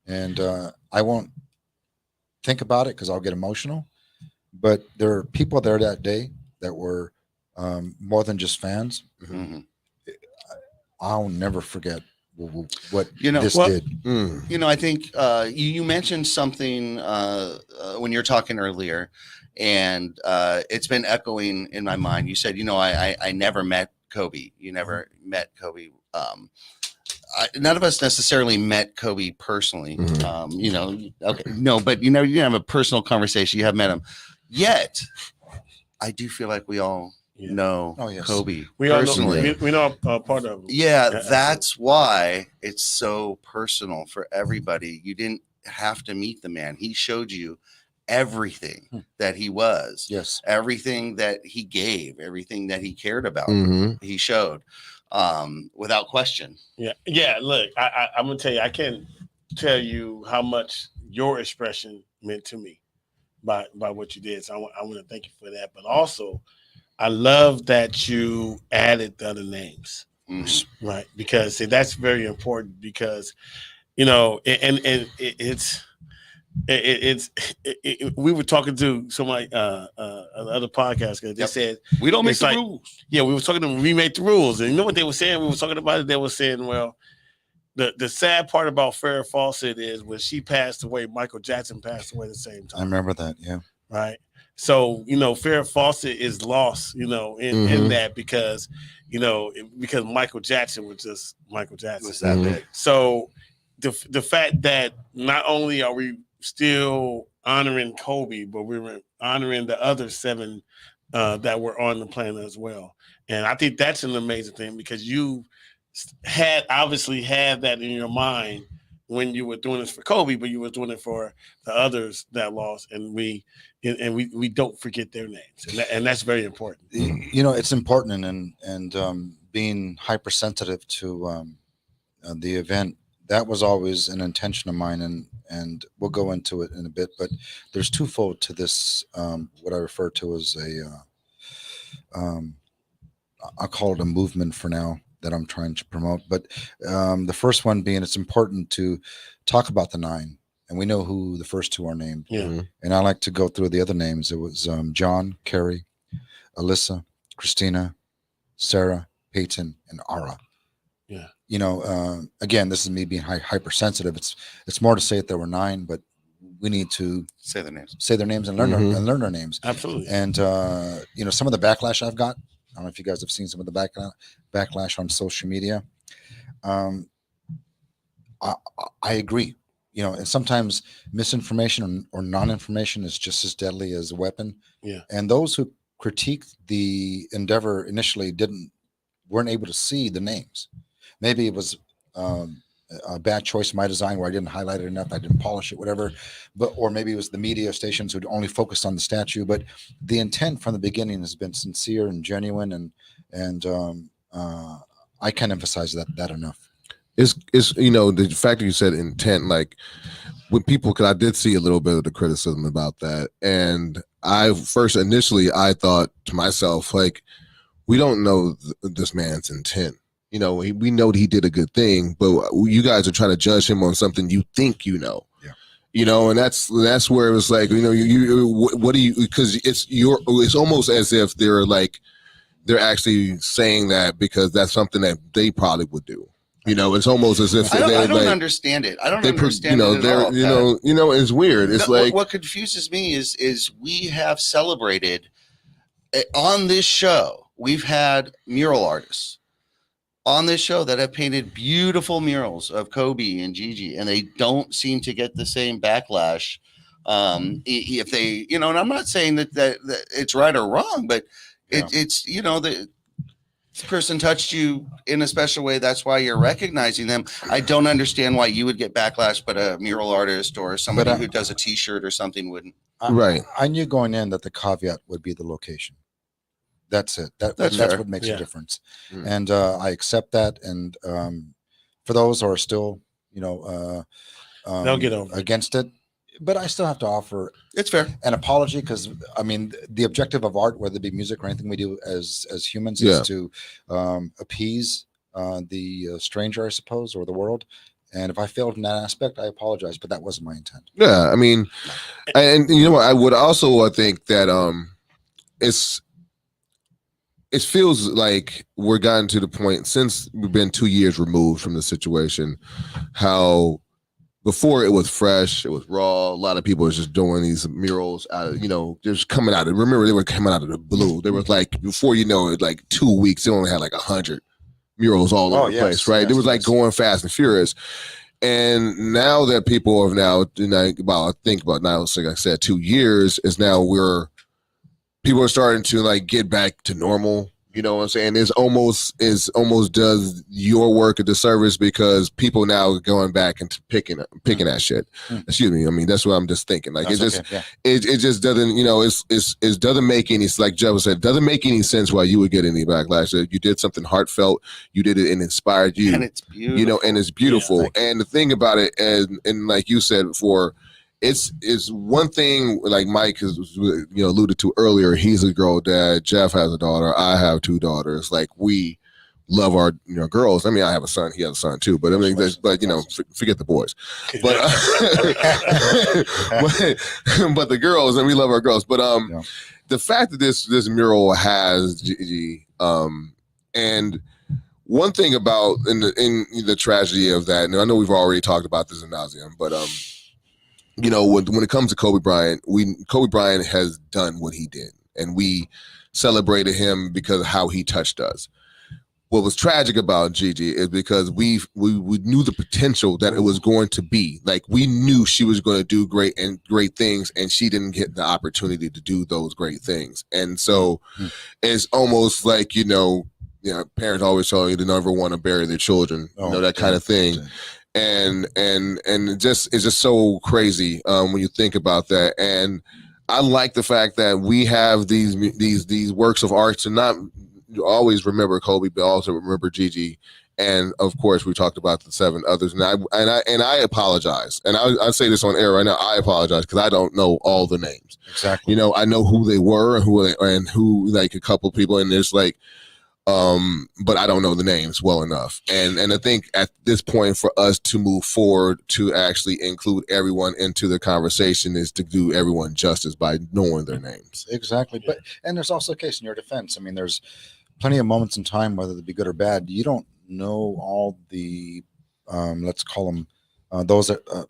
And I won't think about it because I'll get emotional. But there are people there that day that were more than just fans. Mm-hmm. I'll never forget what this did. I think you mentioned something when you were talking earlier, and it's been echoing in my mind. You said, I never met Kobe. You never met Kobe. None of us necessarily met Kobe personally. Okay, no, but you didn't have a personal conversation. You have met him. Yet, I do feel like we all know Kobe personally. We know a part of him. Yeah, that's why it's so personal for everybody. You didn't have to meet the man. He showed you everything that he was. Yes. Everything that he gave, everything that he cared about. He showed without question. Yeah. Look, I'm gonna tell you, I can't tell you how much your expression meant to me by what you did. So I want to thank you for that. But also, I love that you added the other names, right? Because that's very important. Because we were talking to somebody other podcast because they said we don't make the rules. Yeah, we were talking to them, we make the rules. And you know what they were saying? We were talking about it. They were saying, well, the sad part about Farrah Fawcett is when she passed away, Michael Jackson passed away at the same time. I remember that. Yeah. Right. So, Farrah Fawcett is lost, in that because Michael Jackson was just Michael Jackson. Was that big? So the fact that not only are we still honoring Kobe, but we're honoring the other 7 that were on the planet as well. And I think that's an amazing thing because you obviously had that in your mind when you were doing this for Kobe, but you were doing it for the others that lost, and we don't forget their names, and that's very important. It's important, and being hypersensitive to the event, that was always an intention of mine, and we'll go into it in a bit. But there's twofold to this. What I refer to as I'll call it a movement for now that I'm trying to promote. But the first one being, it's important to talk about the 9, and we know who the first 2 are named. Yeah. And I like to go through the other names. It was John, Carrie, Alyssa, Christina, Sarah, Peyton, and Ara. Yeah. Again, this is me being hypersensitive. It's more to say that there were 9, but we need to say their names and learn their names. Absolutely. And some of the backlash I've got, I don't know if you guys have seen some of the backlash on social media. I agree. you know, and sometimes misinformation or non-information is just as deadly as a weapon. Yeah. And those who critiqued the endeavor initially weren't able to see the names. Maybe it was a bad choice in my design where I didn't highlight it enough, I didn't polish it, whatever. Or maybe it was the media stations who only focused on the statue. But the intent from the beginning has been sincere and genuine, and I can't emphasize that enough. It's the fact that you said intent, like when people, because I did see a little bit of the criticism about that, and initially I thought to myself, like, we don't know this man's intent. We know that he did a good thing, but you guys are trying to judge him on something you think you know. Yeah. And that's where it was like, what do you? Because it's almost as if they're actually saying that because that's something that they probably would do. It's almost as if I don't understand it. I don't understand it at all. It's weird. It's what confuses me is we have celebrated on this show. We've had mural artists on this show that have painted beautiful murals of Kobe and Gigi, and they don't seem to get the same backlash. If they, and I'm not saying that it's right or wrong, but it's the person touched you in a special way. That's why you're recognizing them. I don't understand why you would get backlash, but a mural artist or somebody who does a T-shirt or something wouldn't. Right. I knew going in that the caveat would be the location. That's it. That's what makes a difference. Mm. And I accept that. And for those who are still, they'll get over against it. But I still have to offer it's fair an apology, because I mean the objective of art, whether it be music or anything we do as humans, is to appease the stranger, I suppose, or the world. And if I failed in that aspect, I apologize, but that wasn't my intent. Yeah, I mean, and I would also think that it feels like we're gotten to the point, since we've been 2 years removed from the situation, how before it was fresh, it was raw. A lot of people were just doing these murals out of, just coming out of, remember, they were coming out of the blue. There was like, before it, like 2 weeks, they only had like 100 murals all over the place, right? It was like going fast and furious. And now that people have now, I think about now, like I said, 2 years is now people are starting to like get back to normal. You know what I'm saying? It's almost does your work a disservice, because people now are going back and picking that shit. Excuse me. I mean, that's what I'm just thinking. Like, it just doesn't, it doesn't make any, like Jeff said, it doesn't make any sense why you would get any backlash. You did something heartfelt, you did it and inspired you. And it's beautiful. And it's beautiful. Yeah, and the thing about it, and like you said before, it's one thing, like Mike has alluded to earlier. He's a girl dad. Jeff has a daughter. I have 2 daughters. Like, we love our girls. I mean, I have a son. He has a son too. But I mean, forget the boys. But but the girls, and we love our girls. But the fact that this mural has Gigi, and one thing about in the tragedy of that, and I know we've already talked about this ad nauseum, but when it comes to Kobe Bryant has done what he did, and we celebrated him because of how he touched us. What was tragic about Gigi is because we knew the potential that it was going to be. Like, we knew she was going to do great things, and she didn't get the opportunity to do those great things. And so it's almost like, parents always tell you to never want to bury their children, that kind of thing. And it's just so crazy when you think about that. And I like the fact that we have these works of art to not always remember Kobe, but also remember Gigi. And of course, we talked about the 7 others. And I apologize. And I say this on air right now. I apologize because I don't know all the names. Exactly. I know who they were and who like a couple people. And there's like, but I don't know the names well enough. And I think at this point, for us to move forward to actually include everyone into the conversation is to do everyone justice by knowing their names. Exactly. But there's also a case in your defense. I mean, there's plenty of moments in time, whether they be good or bad. You don't know all the let's call them those that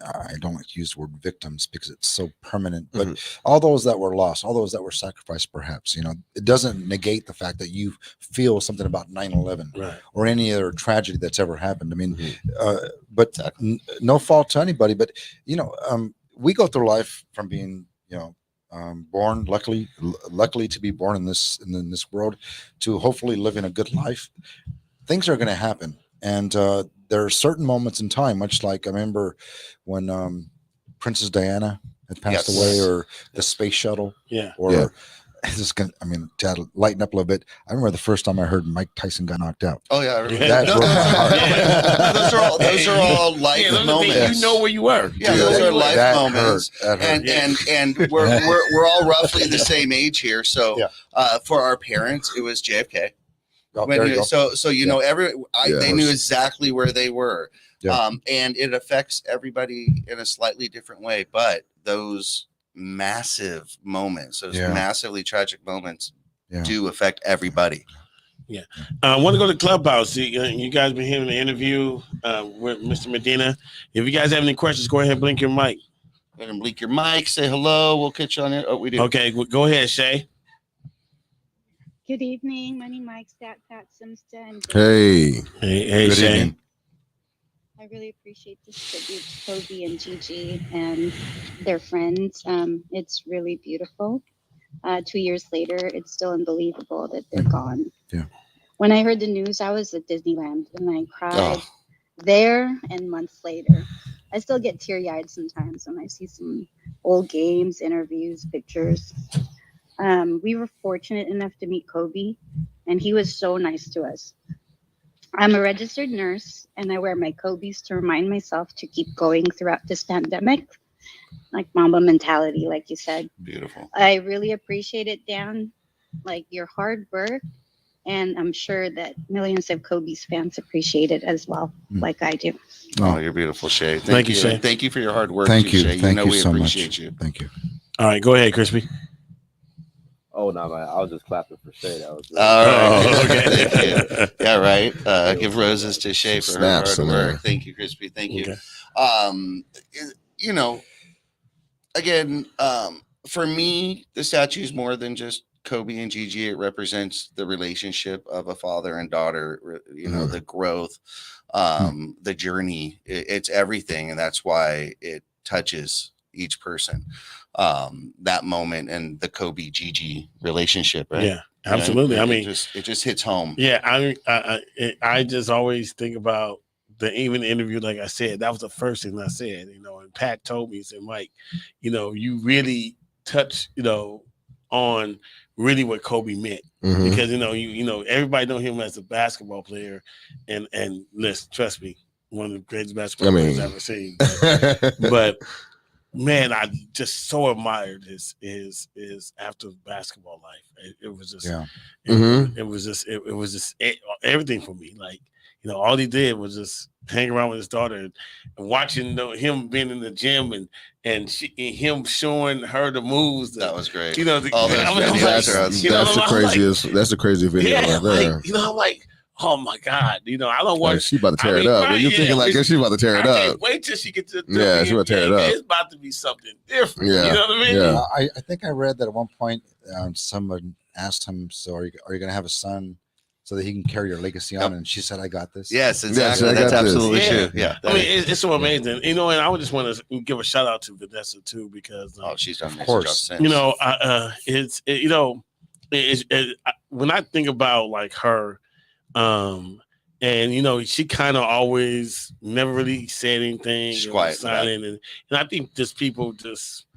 I don't like to use the word victims because it's so permanent, but all those that were lost, all those that were sacrificed, perhaps, it doesn't negate the fact that you feel something about 9/11 or any other tragedy that's ever happened. I mean, but no fault to anybody, but we go through life from being, born, luckily to be born in this world, to hopefully living a good life. Things are going to happen. And there are certain moments in time, much like I remember when Princess Diana had passed away, or the space shuttle, or to lighten up a little bit. I remember the first time I heard Mike Tyson got knocked out. Oh yeah, those are all life moments. You know where you were. Yeah, those are life moments, and we're all roughly the same age here. So for our parents, it was JFK. They knew exactly where they were, and it affects everybody in a slightly different way. But those massive moments, those massively tragic moments, do affect everybody. Yeah, I want to go to Clubhouse. You guys been hearing the interview with Mr. Medina. If you guys have any questions, go ahead and blink your mic. Go ahead and blink your mic. Say hello. We'll catch you on it. Oh, we do. Okay, go ahead, Shay. Good evening. My name is Pat Simpson. Hey, good Shay. evening. I really appreciate this tribute to Kobe and Gigi and their friends. It's really beautiful. 2 years later, it's still unbelievable that they're gone. Yeah. When I heard the news, I was at Disneyland and I cried there, and months later. I still get teary-eyed sometimes when I see some old games, interviews, pictures. We were fortunate enough to meet Kobe, and he was so nice to us. I'm a registered nurse, and I wear my Kobe's to remind myself to keep going throughout this pandemic, like Mamba mentality, like you said. Beautiful. I really appreciate it, Dan, like your hard work, and I'm sure that millions of Kobe's fans appreciate it as well, like I do. Oh, you're beautiful, Shay. Thank you, Shay. Thank you for your hard work. Thank you. Shay. Thank you we so appreciate much. you. Thank you. All right, go ahead, Crispy. Oh no, man! I was just clapping for Shay. That was All right. Okay. Thank you. Yeah, right. Give roses to Shay for her hard work. Thank you, Crispy. Thank you. Okay. Again, for me, the statue is more than just Kobe and Gigi. It represents the relationship of a father and daughter. The growth, the journey. It's everything, and that's why it touches each person. That moment and the Kobe Gigi relationship, right? Yeah, absolutely. I mean, it just hits home. Yeah, I just always think about the interview. Like I said, that was the first thing I said. And Pat told me, he said, Mike, you really touch, on really what Kobe meant, because everybody know him as a basketball player, and listen, trust me, one of the greatest basketball players I've ever seen. But man, I just so admired his after basketball life. It was just, it was just everything for me. Like, all he did was just hang around with his daughter and watching him being in the gym and him showing her the moves. That was great. That's the craziest video right there. I'm like, oh my God! I don't want. She about to tear it up. You're thinking like she's about to tear it up. Wait till she gets to she about to tear it up. It's about to be something different. Yeah. You know what I mean? Yeah. I think I read that at one point someone asked him, "So are you going to have a son so that he can carry your legacy on?" And she said, "I got this." Yes, exactly. That's absolutely true. Yeah. I mean, it's so amazing. And I would just want to give a shout out to Vanessa too, because she's done of course. Since. When I think about like her, and she kind of always never really said anything. She's quiet, silent, and I think just people just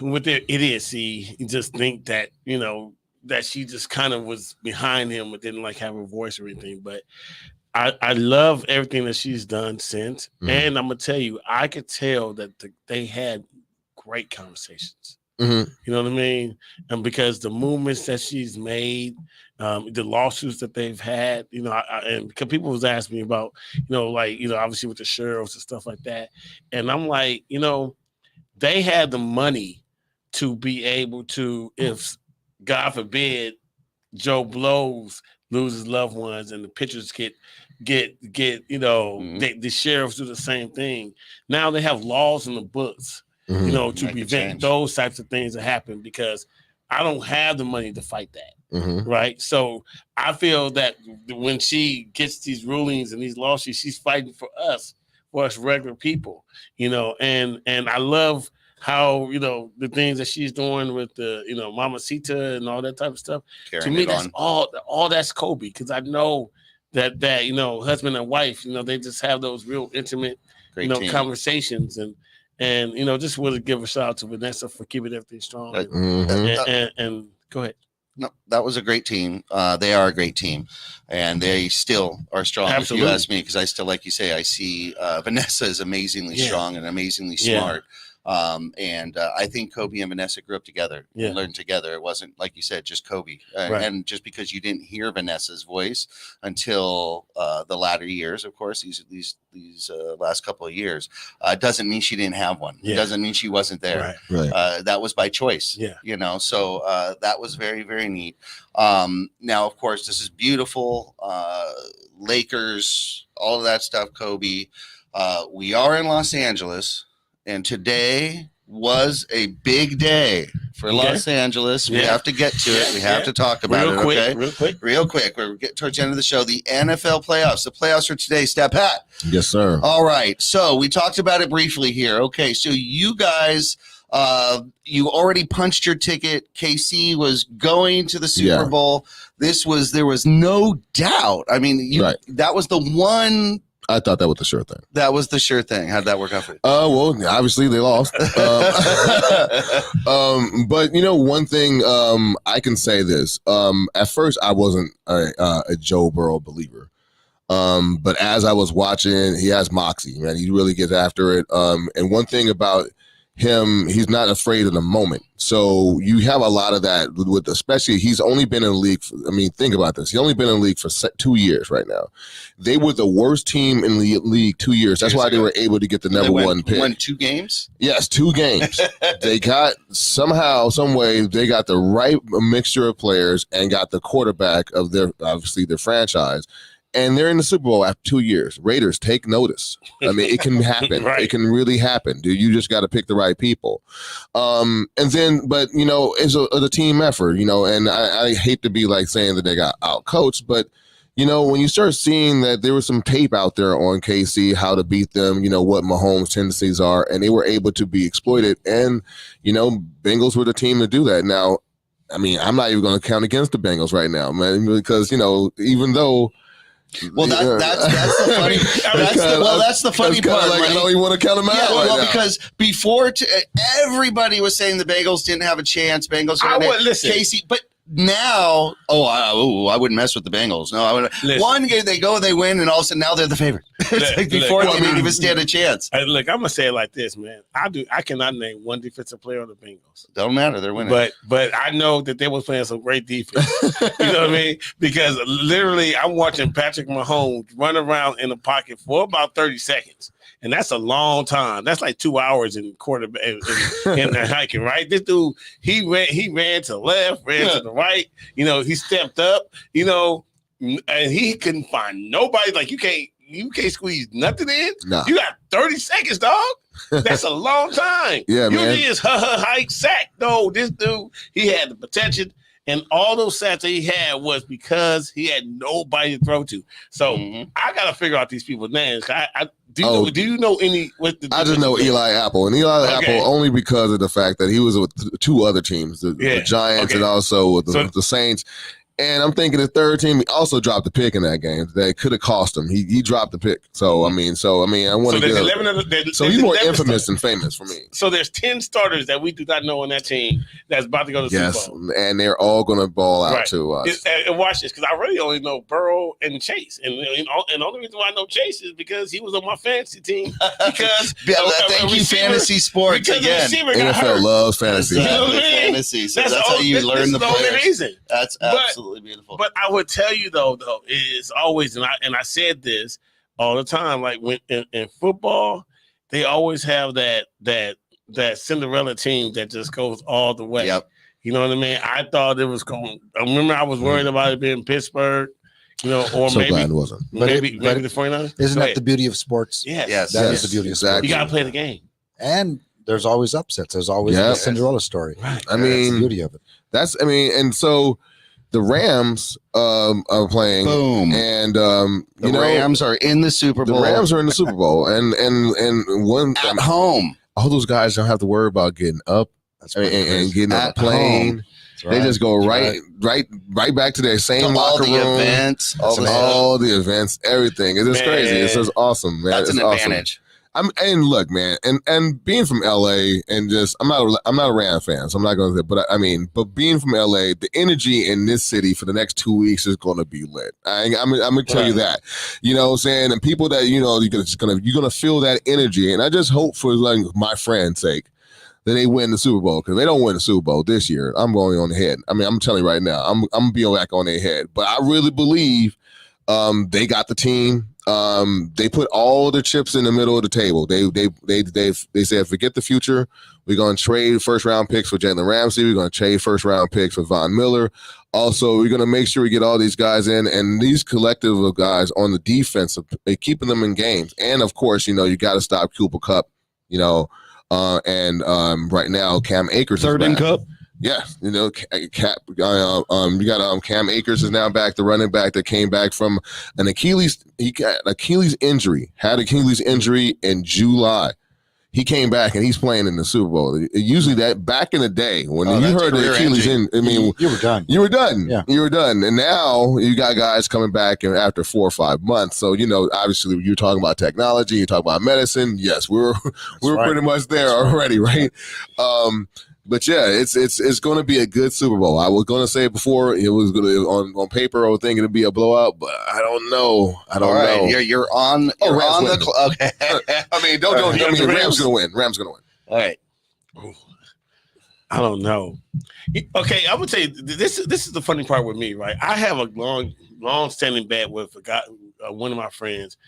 with their idiocy just think that that she just kind of was behind him but didn't like have a voice or anything. But I love everything that she's done since, and I'm gonna tell you, I could tell that they had great conversations. You know what I mean? And because the movements that she's made, the lawsuits that they've had, and because people was asking me about, obviously with the sheriffs and stuff like that. And I'm like, they had the money to be able to, if God forbid, Joe Blow's loses loved ones, and the pitchers get you know, the sheriffs do the same thing. Now they have laws in the books, you know, to prevent those types of things to happen, because I don't have the money to fight that. Right. So I feel that when she gets these rulings and these lawsuits, she's fighting for us regular people, you know, and I love how, you know, the things that she's doing with the, you know, Mamacita and all that type of stuff. To me, that's all that's Kobe, because I know that, you know, husband and wife, you know, they just have those real intimate, you know, conversations, and you know, just want to give a shout out to Vanessa for keeping everything strong. And go ahead. No, that was a great team. They are a great team, and they still are strong. Absolutely. If you ask me, because I still, like you say, I see Vanessa is amazingly strong and amazingly smart. And I think Kobe and Vanessa grew up together and learned together. It wasn't, like you said, just Kobe. And just because you didn't hear Vanessa's voice until the latter years, of course, these last couple of years, doesn't mean she didn't have one. It doesn't mean she wasn't there. That was by choice. You know, so that was very, very neat. Now, of course, this is beautiful. Lakers, all of that stuff, Kobe. We are in Los Angeles. And today was a big day for Los Angeles. We have to get to it. We have to talk about it. Real quick. We're getting towards the end of the show. The NFL playoffs. The playoffs are today. Step Pat. Yes, sir. All right. So we talked about it briefly here. Okay. So you guys, you already punched your ticket. KC was going to the Super Bowl. There was no doubt. I mean, that was the one. I thought that was the sure thing. That was the sure thing. How'd that work out for you? Well, obviously they lost. But you know, one thing I can say this. At first, I wasn't a Joe Burrow believer. But as I was watching, he has moxie, man. He really gets after it. And one thing about him, he's not afraid of the moment. So you have a lot of that with, especially he's only been in the league. Think about this. He's only been in the league for 2 years right now. They were the worst team in the league 2 years. That's why they were able to get the number one pick. Won 2 games? Yes, 2 games. They got somehow, some way, they got the right mixture of players and got the quarterback of their franchise. And they're in the Super Bowl after 2 years. Raiders, take notice. I mean, it can happen. It can really happen, dude. You just got to pick the right people. But, you know, it's a team effort, you know, and I hate to be like saying that they got out-coached, but, you know, when you start seeing that there was some tape out there on KC, how to beat them, you know, what Mahomes' tendencies are, and they were able to be exploited. And, you know, Bengals were the team to do that. Now, I mean, I'm not even going to count against the Bengals right now, man, because, you know, even though – well, that's the funny. That's the funny part. Like, I don't even want to count them out. Now. Because before everybody was saying the Bengals didn't have a chance. Bengals. I would listen. Casey, but now, I wouldn't mess with the Bengals. No, I would. One game they go, they win, and all of a sudden now they're the favorite. Before they didn't even stand a chance. Look, I'm gonna say it like this, man. I cannot name one defensive player on the Bengals. Don't matter, they're winning. But I know that they was playing some great defense. You know what I mean? Because literally, I'm watching Patrick Mahomes run around in the pocket for about 30 seconds. And that's a long time. That's like 2 hours in quarterback in hiking, right? This dude, he ran to the left, ran to the right. You know, he stepped up. You know, and he couldn't find nobody. Like you can't squeeze nothing in. Nah. You got 30 seconds, dog. That's a long time. Yeah, you man. just hike sack. No, this dude, he had the potential. And all those sacks that he had was because he had nobody to throw to. So I got to figure out these people's names. Do you know any? I just know Eli Apple, and Eli Apple only because of the fact that he was with 2 other teams, the Giants and also with the Saints. And I'm thinking the third team also dropped the pick in that game. That could have cost him. He dropped the pick. So I mean, I want to get. So he's more infamous than famous for me. So there's 10 starters that we do not know on that team that's about to go to the Super Bowl. And they're all going to ball out to us. And watch this, because I really only know Burrow and Chase, and the only reason why I know Chase is because he was on my fantasy team. Because thank you, fantasy sports again. NFL loves fantasy. You know what I mean? Fantasy. So that's how you learn the players. Reason. That's absolutely beautiful. But I would tell you though, is always, and I said this all the time, like when in football, they always have that Cinderella team that just goes all the way. Yep. You know what I mean? I thought it was going. I remember I was worried about it being Pittsburgh. Or So maybe glad it wasn't. maybe the 49ers. Isn't Go that ahead. the beauty of sports? Yes. That Yes, is the beauty exactly. of You sports. gotta play the game. And there's always upsets. There's always Yeah. the Cinderella story. Right. I That's the mean, beauty of it. and so the Rams are playing. Boom. And The Rams are in the Super Bowl. The Rams are in the Super Bowl, and one at home. all those guys don't have to worry about getting up and getting on a At plane. home. They just go right back to their same To all locker the room, events, all the events, everything. It's just crazy. It's just awesome, man. That's it's an awesome. advantage. And look, man, and being from LA and just I'm not a Rams fan, so I'm not going to. But being from LA, the energy in this city for the next 2 weeks is going to be lit. I'm going to tell you that. You know what I'm saying? And people that you're going to feel that energy. And I just hope for like my friend's sake that they win the Super Bowl, because they don't win the Super Bowl this year, I'm going on the head. I'm telling you right now, I'm going to be back on their head. But I really believe they got the team. They put all the chips in the middle of the table. They said, forget the future. We're going to trade first round picks for Jalen Ramsey. We're going to trade first round picks for Von Miller. Also, we're going to make sure we get all these guys in, and these collective of guys on the defense, keeping them in games. And of course, you got to stop Cooper Kupp, and right now Cam Akers Third is and back. Cup. Yeah, you got Cam Akers is now back, the running back that came back from an Achilles. He got an Achilles injury, had Achilles injury in July. He came back and he's playing in the Super Bowl. Usually that back in the day when you heard the Achilles injury, you were done. You were done. Yeah. You were done. And now you got guys coming back after 4 or 5 months. So, obviously you're talking about technology, you talk about medicine. Yes, we're right. pretty much there already, right? But yeah, it's going to be a good Super Bowl. I was going to say before it was going to on paper I was thinking it'd be a blowout, but I don't know. All right, you're on. You're on the okay. The Rams going to win. Rams going to win. All right. I don't know. Okay, I would say this is the funny part with me, right? I have a long standing bet with a guy, one of my friends.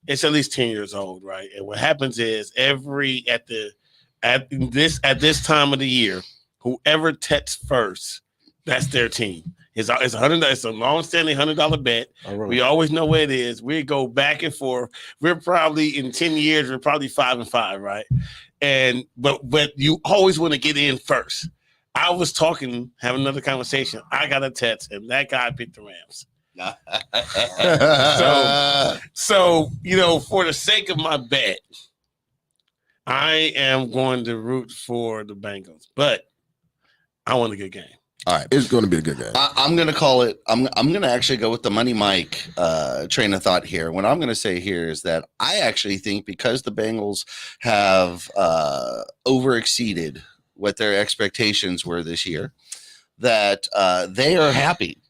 It's at least 10 years old, right? And what happens is at this time of the year, whoever texts first, that's their team. It's a long-standing $100 bet. Oh, really? We always know where it is. We go back and forth. We're probably in 10 years, we're probably 5-5, right? But you always want to get in first. I was having another conversation. I got a text, and that guy picked the Rams. So for the sake of my bet, I am going to root for the Bengals, but I want a good game. All right, it's going to be a good game. I'm going to call it. I'm going to actually go with the Money Mike train of thought here. What I'm going to say here is that I actually think because the Bengals have overexceeded what their expectations were this year, that they are happy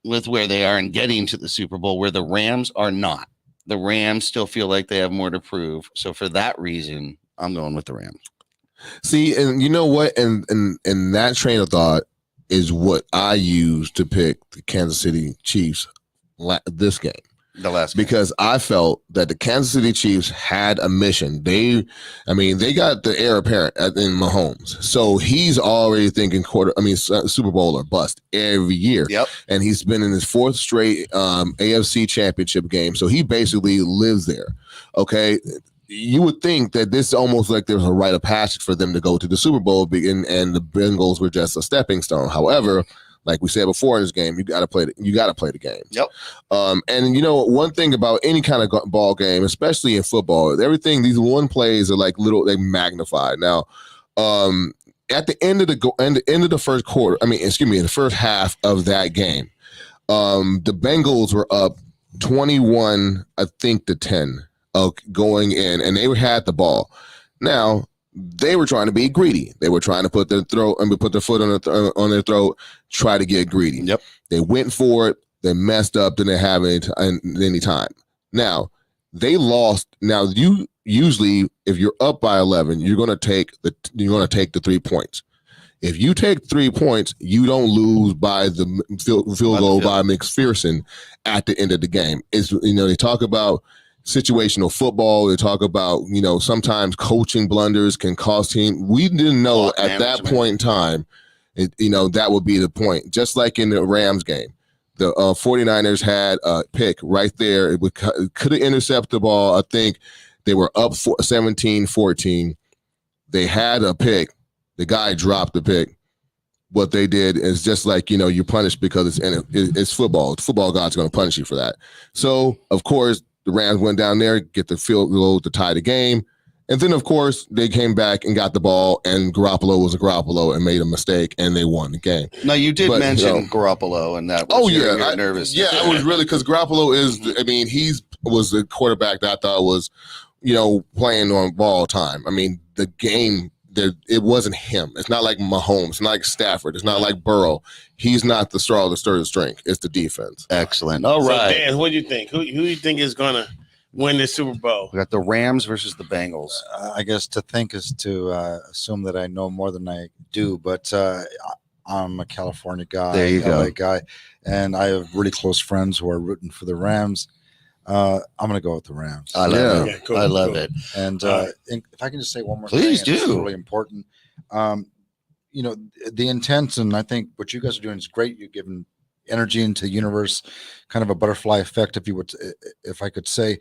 with where they are and getting to the Super Bowl, where the Rams are not. The Rams still feel like they have more to prove. So for that reason, I'm going with the Rams. See, and you know what? And that train of thought is what I use to pick the Kansas City Chiefs this game. The last game. Because I felt that the Kansas City Chiefs had a mission. They got the heir apparent in Mahomes. So he's already thinking Super Bowl or bust every year. Yep. And he's been in his 4th straight AFC championship game. So he basically lives there. Okay. You would think that this is almost like there's a rite of passage for them to go to the Super Bowl, and the Bengals were just a stepping stone. However, like we said before in this game, you got to play the game. Yep. And one thing about any kind of ball game, especially in football, these one plays are like they magnified. Now, at the end of the first quarter, in the first half of that game, the Bengals were up 21, I think, to 10. Going in, and they had the ball. Now they were trying to be greedy. They were trying to put their foot on their throat, try to get greedy. Yep. They went for it. They messed up. Didn't have any time. Now they lost. Now you usually, if you're up by 11, you're going to take the 3 points. If you take 3 points, you don't lose by the field goal by McPherson at the end of the game. They talk about situational football. They talk about, sometimes coaching blunders can cost team. We didn't know at that point in time, that would be the point. Just like in the Rams game, The 49ers had a pick right there. It could have intercepted the ball. I think they were up 17-14. They had a pick. The guy dropped the pick. What they did is just like, you're punished because it's football. The football god's going to punish you for that. So, of course, the Rams went down there, get the field goal to tie the game. And then, of course, they came back and got the ball, and Garoppolo was a Garoppolo and made a mistake, and they won the game. No, you did mention Garoppolo, and that was you're nervous. Yeah, I was really, because Garoppolo he was the quarterback that I thought was, playing on ball time. I mean, the game, it wasn't him. It's not like Mahomes. It's not like Stafford. It's not like Burrow. He's not the straw that stirs the drink. It's the defense. Excellent. All right. So, Dan, what do you think? Who do you think is going to win the Super Bowl? We got the Rams versus the Bengals. I guess to think is to assume that I know more than I do, but I'm a California guy, there you LA go. guy, and I have really close friends who are rooting for the Rams. I'm going to go with the Rams. I love it. Okay, cool, I love cool. it. And if I can just say one more Please thing, it's do. really important. The intent, and I think what you guys are doing is great. You're giving energy into the universe, kind of a butterfly effect, if I could say.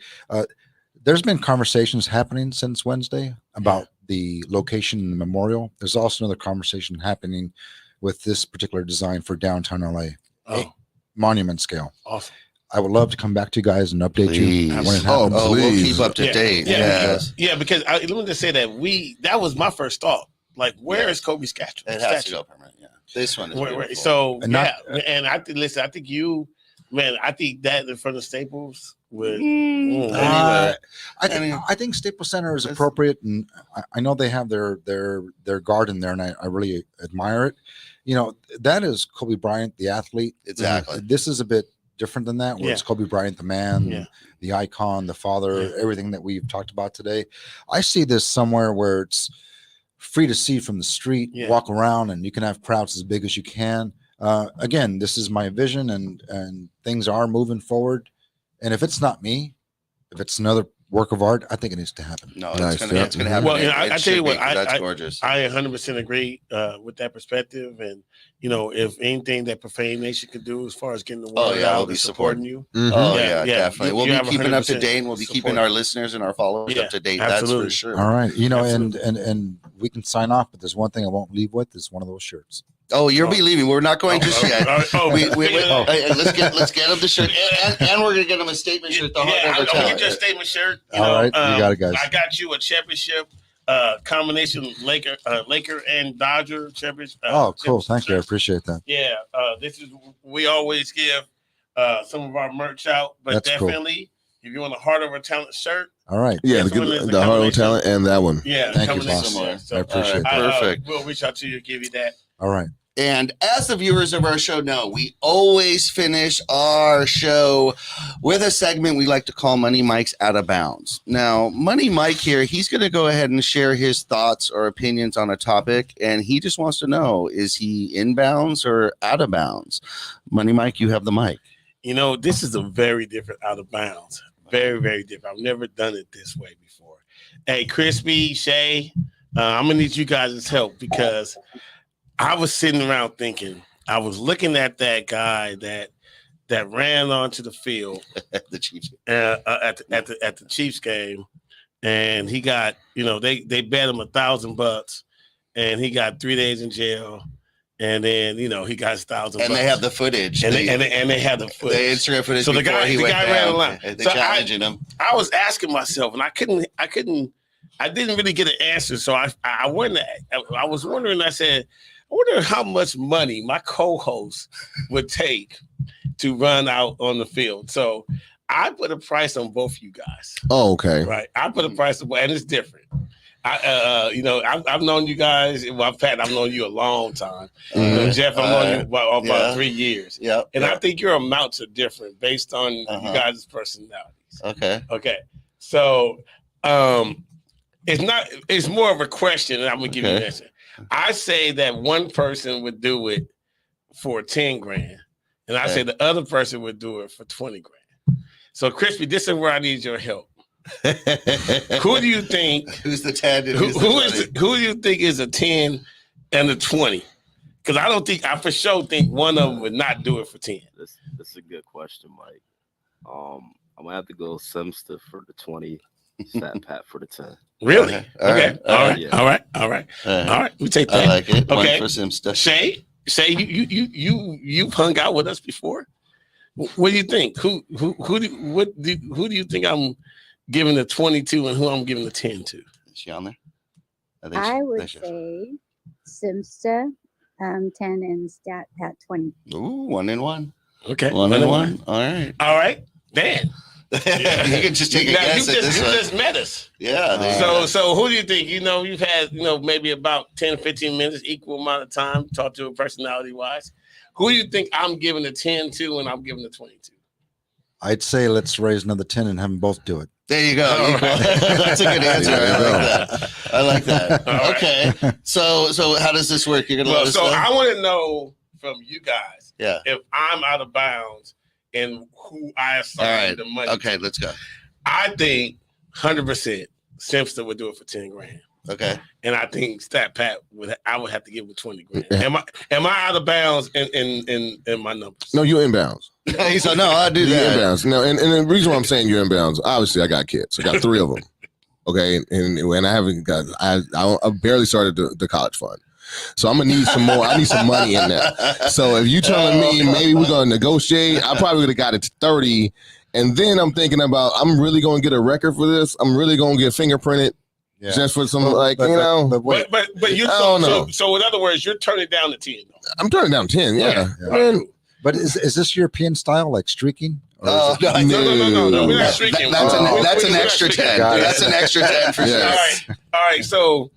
There's been conversations happening since Wednesday about the location in the memorial. There's also another conversation happening with this particular design for downtown LA, monument scale. Awesome. I would love to come back to you guys and update you when it happens. Oh, we'll keep up to date. Yes. Yeah, because let me just say that was my first thought. Like, where is Kobe's statue? It has to go permanent. Yeah, this one is beautiful. So and I think I think I think that in front of Staples would. I think Staples Center is appropriate, and I know they have their garden there, and I really admire it. That is Kobe Bryant, the athlete. Exactly. This is a bit different than that, where it's Kobe Bryant, the man, the icon, the father, everything that we've talked about today. I see this somewhere where it's free to see from the street, walk around, and you can have crowds as big as you can. Again, this is my vision, and things are moving forward. And if it's not me, if it's another work of art, I think it needs to happen. No, it's going to happen. Well, I tell you what, that's gorgeous. I 100% agree with that perspective. And, if anything that Profane Nation can do as far as getting the word out, we'll be supporting you. Mm-hmm. Oh, yeah, definitely. We'll be keeping up to date, and we'll be keeping our support. listeners and our followers up to date. Absolutely. That's for sure. All right. And we can sign off, but there's one thing I won't leave with is one of those shirts. Oh, you'll be leaving. We're not going just yet. Let's get him the shirt, and we're gonna get him a statement shirt. I'm gonna get you a statement shirt. All right, you got it, guys. I got you a championship combination Laker and Dodger championship. Cool. Thank you. I appreciate that. Yeah, we always give some of our merch out, but That's definitely if you want a Heart of a Talent shirt. All right. Yeah, the Heart of Talent and that one. Yeah, thank you, boss. I appreciate that. Perfect. We'll reach out to you, give you that. All right. And as the viewers of our show know, we always finish our show with a segment we like to call Money Mike's Out of Bounds. Now, Money Mike here, he's going to go ahead and share his thoughts or opinions on a topic, and he just wants to know, is he in bounds or out of bounds? Money Mike, you have the mic. This is a very different out of bounds. Very, very different. I've never done it this way before. Hey, Crispy, Shay, I'm going to need you guys' help because I was sitting around thinking, I was looking at that guy that ran onto the field the Chiefs at the Chiefs game, and he got, they bet him $1,000, and he got 3 days in jail, and then he got $1,000. And they have the footage, and they have the footage, the Instagram footage. So the guy ran a line. They so challenging him. I was asking myself, and I didn't really get an answer. So I was wondering. I said, I wonder how much money my co-host would take to run out on the field. So I put a price on both you guys. Oh, okay. Right. I put a price on, and it's different. I've known you guys. Well, in fact, I've known you a long time. Jeff, I've known you about 3 years. Yeah. And I think your amounts are different based on you guys' personalities. Okay. So it's more of a question, and I'm gonna give you an answer. I say that one person would do it for 10 grand, and I say the other person would do it for 20 grand. So, Crispy, this is where I need your help. Who do you think? Who's the 10? Who do you think is a 10 and a 20? Because I for sure think one of them would not do it for 10. That's a good question, Mike. I'm gonna have to go Simster for the 20, Stat Pat for the 10. Really? Okay. All right. We take that. I like it. One Okay. for Simster. Shay, you've hung out with us before. What do you think? Who do you think I'm giving the 22 and who I'm giving the 10 to? Is she on there? I would say Simsta 10 and Stat Pat 20. Ooh, 1 and 1. Okay. 1 and 1. All right. Dan. You can just take a guess at this You one. just met us. Yeah. So who do you think? You've had, maybe about 10, 15 minutes, equal amount of time to talk to her personality-wise. Who do you think I'm giving the 10 to and I'm giving the 22? I'd say let's raise another 10 and have them both do it. There you go. That's a good answer. I like that. Right. Okay. So how does this work? You're gonna let us know? I want to know from you guys if I'm out of bounds and who I assign the money. Okay, let's go. I think 100% Simpson would do it for 10 grand. Okay. And I think Stat Pat I would have to give him 20 grand. Am I out of bounds in my numbers? No, you're in bounds. So no, I do You're that. in bounds. No, and the reason why I'm saying you're in bounds, obviously I got kids. I got 3 of them. Okay. And I haven't got I barely started the college fund. So I'm gonna need some more. I need some money in there. So if you telling me maybe we're gonna negotiate, I probably would have got it to 30. And then I'm thinking about I'm really gonna get a record for this. I'm really gonna get fingerprinted just for some But you don't know. So in other words, you're turning down the 10. I'm turning down 10. Yeah. But is this European style, like streaking? No, we're not streaking. That's an extra 10. That's an extra 10 for sure. All right. So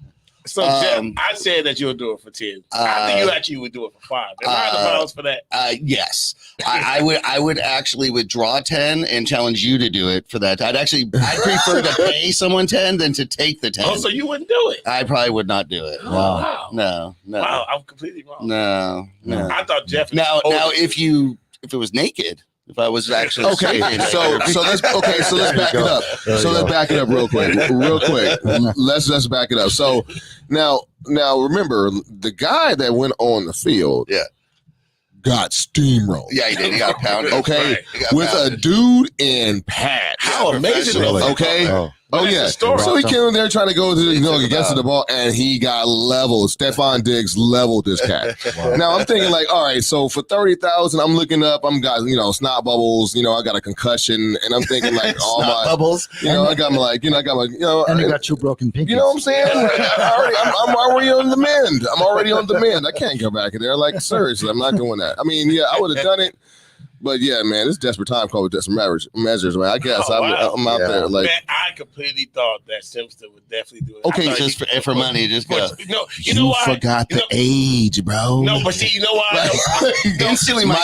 Jeff, I said that you'll do it for 10. I think you actually would do it for 5. Am I out of bounds for that? Yes. I would actually withdraw 10 and challenge you to do it for that. I'd prefer to pay someone 10 than to take the 10. Oh, so you wouldn't do it? I probably would not do it. Wow. No. Wow, I'm completely wrong. No. I thought Jeff. Now, if it was naked. If I was actually okay, so let's back it up. Let's back it up real quick. Let's back it up. So now remember the guy that went on the field, got steamrolled. Yeah, he did. He got pounded. Okay, with a dude in pads. How amazing! Okay. Oh yeah. So he came in there trying to go against the ball, and he got leveled. Stephon Diggs leveled this cat. Now I'm thinking like, all right, so for 30,000, I'm looking up. I'm got snot bubbles. I got a concussion, and I'm thinking like all my bubbles. I got my and you got 2 broken pinkies. You know what I'm saying? I'm already on the mend. I can't go back in there. Like seriously, I'm not doing that. I mean, yeah, I would have done it. But yeah, man, it's desperate time called with desperate measures, man. I guess I'm out there. Like, man, I completely thought that Simpson would definitely do it. Okay, just for money, just go. You know why? Forgot the age, bro. No, but see, you know why? Instantly, my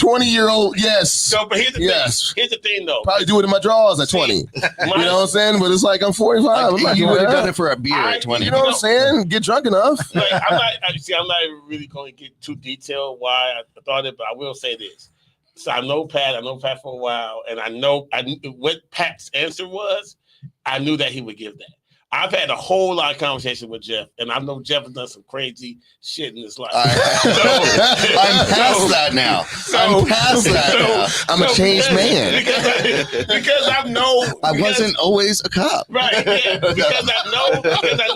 20-year-old, yes. So, but here's the thing. Here's the thing, though. Probably do it in my drawers at 20. You know what I'm saying? But it's like I'm 45. You would have done it for a beer at 20. You know what I'm saying? Get drunk enough. Like, I'm not even really going to get too detailed why I thought it, but I will say this. So I know Pat for a while, and I knew what Pat's answer was. I knew that he would give that. I've had a whole lot of conversation with Jeff, and I know Jeff has done some crazy shit in his life. I'm past that now. I'm a changed man. Because I know. I wasn't always a cop. Right, yeah. Because I know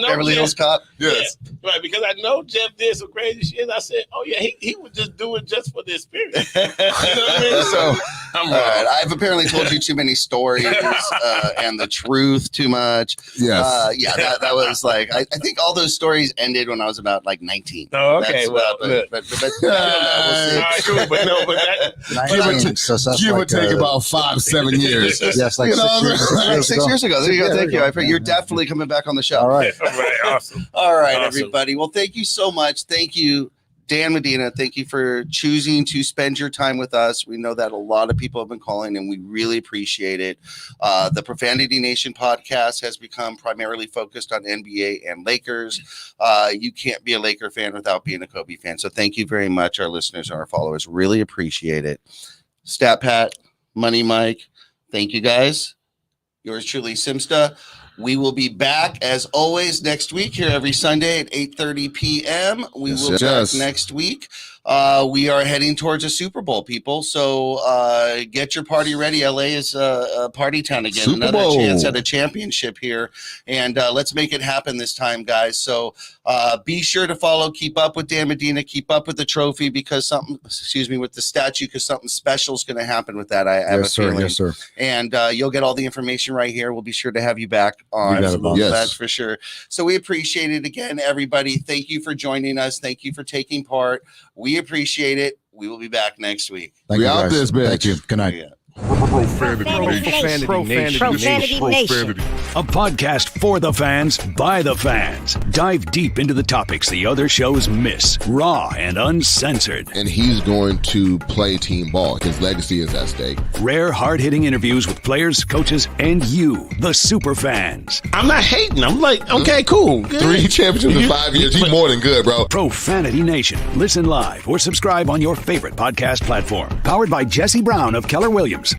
Beverly Hills Cop? Yes. Yeah, right, because I know Jeff did some crazy shit. I said, oh, yeah, he would just do it just for the experience. You know what I mean? So, I'm wrong. Right. I've apparently told you too many stories and the truth too much. Yes. That was like, I think all those stories ended when I was about like 19. Oh, okay. But we'll see. All right, cool. But Give or take about 5-7 years. Yes, like 6 years ago. There you go. Thank you. You're definitely coming back on the show. All right. Awesome. All right, everybody. Well, thank you so much. Thank you, Dan Medina. Thank you for choosing to spend your time with us. We know that a lot of people have been calling, and we really appreciate it. The Profanity Nation podcast has become primarily focused on NBA and Lakers. You can't be a Laker fan without being a Kobe fan. So thank you very much, our listeners and our followers. Really appreciate it. Stat Pat, Money Mike, thank you guys. Yours truly, Simsta. We will be back as always next week here every Sunday at 8:30 p.m. We will be back next week. We are heading towards a Super Bowl, people. So get your party ready. LA is a party town again. Super Another Bowl. chance at a championship here. And let's make it happen this time, guys. So be sure to follow, keep up with Dan Medina, keep up with the trophy because with the statue, because something special is going to happen with that. I have a feeling. Yes, sir. And you'll get all the information right here. We'll be sure to have you back on. Yes. That's for sure. So we appreciate it again, everybody. Thank you for joining us. Thank you for taking part. We appreciate it. We will be back next week. Thank you, out guys. this bitch. Thank you. Good night. Yeah. Profanity Nation. Profanity Nation. A podcast for the fans, by the fans. Dive deep into the topics the other shows miss. Raw and uncensored. And he's going to play team ball. His legacy is at stake. Rare, hard-hitting interviews with players, coaches, and you, the super fans. I'm not hating. I'm like, okay, cool. Good. 3 championships in 5 years. He's more than good, bro. Profanity Nation. Listen live or subscribe on your favorite podcast platform. Powered by Jesse Brown of Keller Williams.